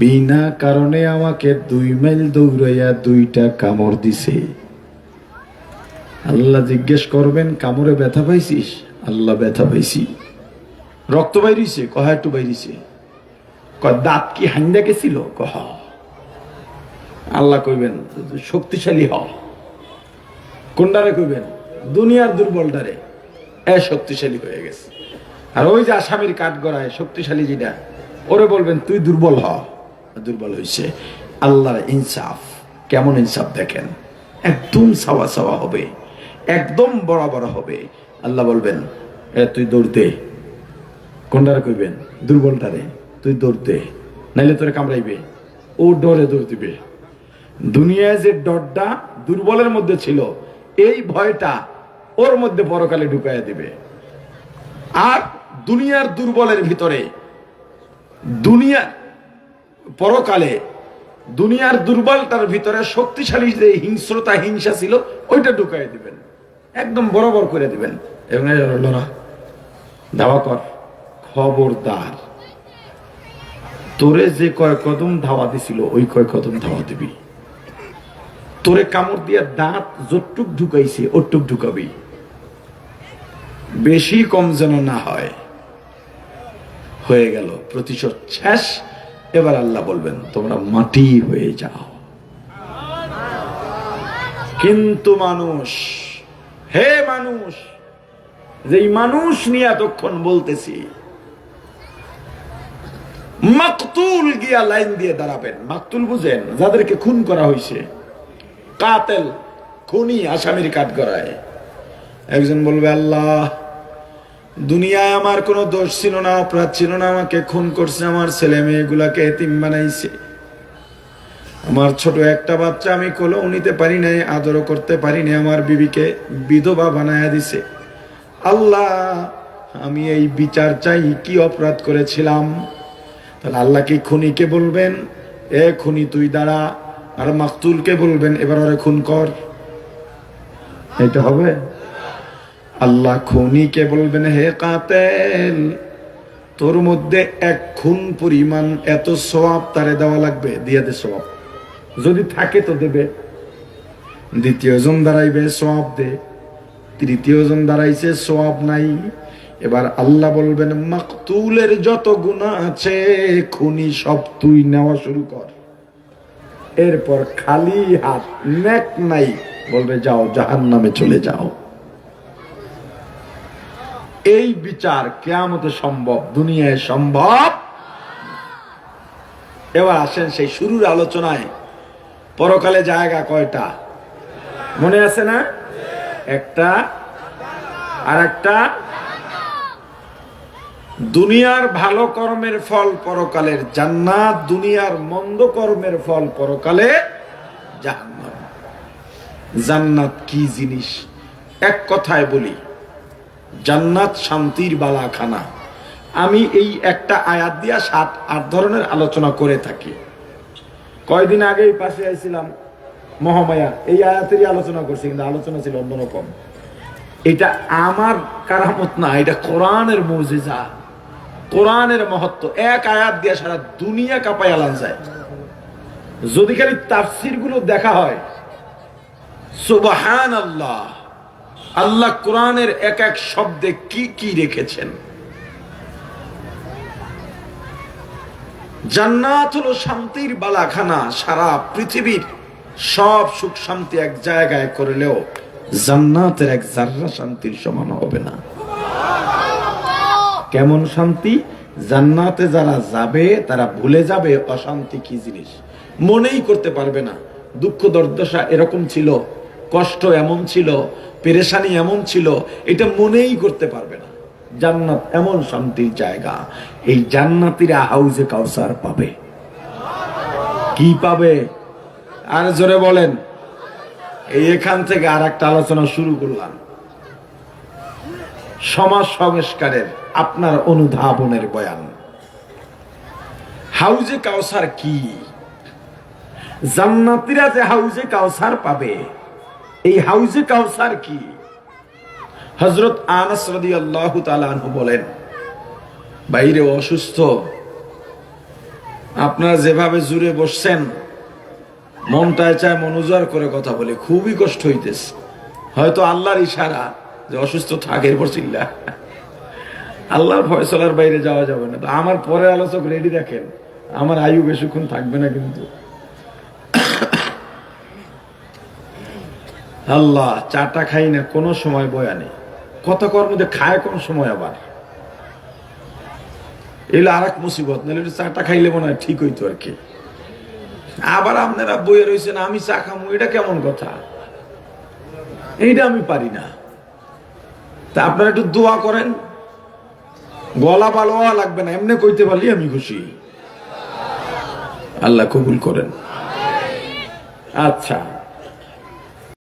বিনা কারণে আমাকে 2 মাইল দৌড়াইয়া 2টা কামড় দিছে। আল্লাহ জিজ্ঞেস করবেন কামড়ে ব্যথা পাইছিস? আল্লাহ ব্যথা পাইছি। রক্ত বাইরিছে? কহা একটু বাইরিছে। দাঁত কি হাইন্দা গেছিল? কহ। আল্লাহ কইবেন শক্তিশালী হ। কোনটারে কইবেন? দুনিয়ার দুর্বলটারে। শক্তিশালী হয়ে গেছে। আর ওই যে আসামির কাঠ গড়ায় শক্তিশালী যেটা, ওরে বলবেন তুই দুর্বল হ। দুর্বল হয়েছে। আল্লাহর ইনসাফ কেমন ইনসাফ দেখেন, একদম সাওয়া সাওয়া হবে, একদম বরাবর হবে। আল্লাহ বলবেন তুই দৌড় দে। কোনটারে কইবেন? দুর্বলটারে, তুই দৌড় দে, নাইলে তোরে কামড়াইবে। ও ডরে দৌড় দিবে। দুনিয়ায় যে ডরটা দুর্বলের মধ্যে ছিল, এই ভয়টা ওর মধ্যে পরকালে ঢুকাইয়া দিবে। আর দুনিয়ার দুর্বলের ভিতরে পরকালে দুনিয়ার দুর্বলটার ভিতরে শক্তিশালী যে হিংস্রতা হিংসা ছিল ওইটা ঢুকাই দিবেন, একদম বরাবর করে দিবেন। এবং ধাওয়া কর, খবরদার তোরে যে কয় কদম ধাওয়া দিছিল ওই কয় কদম ধাওয়া দিবি। তোরে কামড় দিয়া দাঁত যতটুক ঢুকাইছে ওটুক ঢুকাবি, বেশি কম যেন না হয়। হয়ে গেল, প্রতিশোধ শেষ। এবার আল্লাহ বলবেন তোমরা মাটি হয়ে যাও। কিন্তু মানুষ, হে মানুষ, যেই মানুষ নিয়ে এতক্ষণ বলতেছি, মাকতুল গিয়া লাইন দিয়ে দাঁড়াবেন। মাকতুল বুঝেন? যাদেরকে খুন করা হয়েছে, কাতেল, খুনি, আসামির কাঠ গড়ায়। একজন বলবে আল্লাহ দুনিয়ায় আমার কোনো দোষ ছিল না, অপরাধ ছিল না, আমাকে খুন করছে, আমার ছেলে মেয়েগুলাকে এতিম বানাইছে, আমার ছোট একটা বাচ্চা আমি কোলেও নিতে পারি নাই, আদরও করতে পারি নাই, আমার বিবিকে বিধবা বানায়া দিছে। আল্লাহ আমি এই বিচার চাই, কি অপরাধ করেছিলাম? তাহলে আল্লাহ কি খুনিকে বলবেন এ খুনি তুই দাঁড়া, আর মাকতুলকে বলবেন এবার ওরে খুন কর? এটা হবে? আল্লাহ খুনিকে বলবেন হে কাতেল, তোর মধ্যে 1 খুন পরিমাণ এত সওয়াব তারে দেওয়া লাগবে, দিয়ে দে সওয়াব, যদি থাকে তো দেবে। দ্বিতীয় জন দাঁড়াইবে, সওয়াব দে। তৃতীয় জন দাঁড়াইছে, সওয়াব নাই। এবার আল্লাহ বলবেন মাকতুলের যত গুনাহ আছে খুনি সব তুই নেওয়া শুরু কর। এরপর খালি হাত, নেক নাই, বলবে যাও জাহান্নামে চলে যাও। এই বিচার কিয়ামতে সম্ভব, দুনিয়ায় সম্ভব। এবার আসেন সেই শুরুর আলোচনায়। পরকালে জায়গা কয়টা মনে আছে না? একটা, আর একটা। দুনিয়ার ভালো কর্মের ফল পরকালের জান্নাত, দুনিয়ার মন্দ কর্মের ফল পরকালে জাহান্নাম। জান্নাত কি জিনিস? এক কথায় বলি, জান্নাত শান্তির বালাখানা। আমি এই একটা আয়াত দিয়া 7-8 ধরনের আলোচনা করে থাকি। কয়দিন আগেই পাশে আইছিলাম মহামায়া, এই আয়াতেরই আলোচনা করছি, কিন্তু আলোচনা ছিল অন্যরকম। এটা আমার কারামত না, এটা কোরআনের মুজিজা। কোরআনের মহত্ব এক আয়াত দিয়ে সারা দুনিয়া কাঁপায় আলান যায়। যদি খালি তাফসির গুলো দেখা হয়, সুবহানাল্লাহ, আল্লাহ কোরআনের এক এক শব্দে কি কি রেখেছেন। জান্নাত হলো শান্তির বালাখানা। সারা পৃথিবীর সব সুখ শান্তি এক জায়গায় করলেও জান্নাতের এক জাররা শান্তির সমান হবে না। কেমন শান্তি? জান্নাতে যারা যাবে তারা ভুলে যাবে অশান্তি কি জিনিস, মনেই করতে পারবে না। দুঃখ দুর্দশা এরকম ছিল, কষ্ট এমন ছিল, পেরেশানি এমন ছিল, এটা মনেই করতে পারবে না। জান্নাত এমন শান্তির জায়গা। এই জান্নাতীরা হাউজে কাউসার পাবে। কি পাবে? আর জোরে বলেন। এখান থেকে আর একটা আলোচনা শুরু করলাম, সমাজ সংস্কারের আপনার অনুধাবনের বয়ান। হাউজে কাউসার কি? জান্নাতীরা যে হাউজে কাউসার পাবে, এই হাউজে কাউসার কি? হযরত আনাস রাদিয়াল্লাহু তাআলা আনহু বলেন, বাইরে অসুস্থ, আপনারা যেভাবে জুড়ে বসছেন মনটায় চায় মনোজার করে কথা বলে, খুবই কষ্ট হইতেছে। হয়তো আল্লাহর ইশারা যে অসুস্থ থাকে, এরপর চিল্লা। আল্লাহর ফয়সালার বাইরে যাওয়া যাবে না। তো আমার পরে আলোচক রেডি রাখেন, আমার আয়ু বেশিক্ষণ থাকবে না কিন্তু। আল্লাহ, চাটা খাই না কোনো সময় বয়ানে, কথা কর মধ্যে খায় কোন সময়, আবার এগুলো আর এক মুসিবত। নাহলে চাটা খাইলে মনে হয় ঠিক হইতো আর কি। আবার আপনারা বইয়ে রয়েছেন আমি চা খামু, এটা কেমন কথা? এইটা আমি পারি না। তা আপনারা একটু দোয়া করেন, গলা ভালো হওয়া লাগবে না, এমনি কইতে পারলি আমি খুশি। আল্লাহ কবুল করেন। আচ্ছা।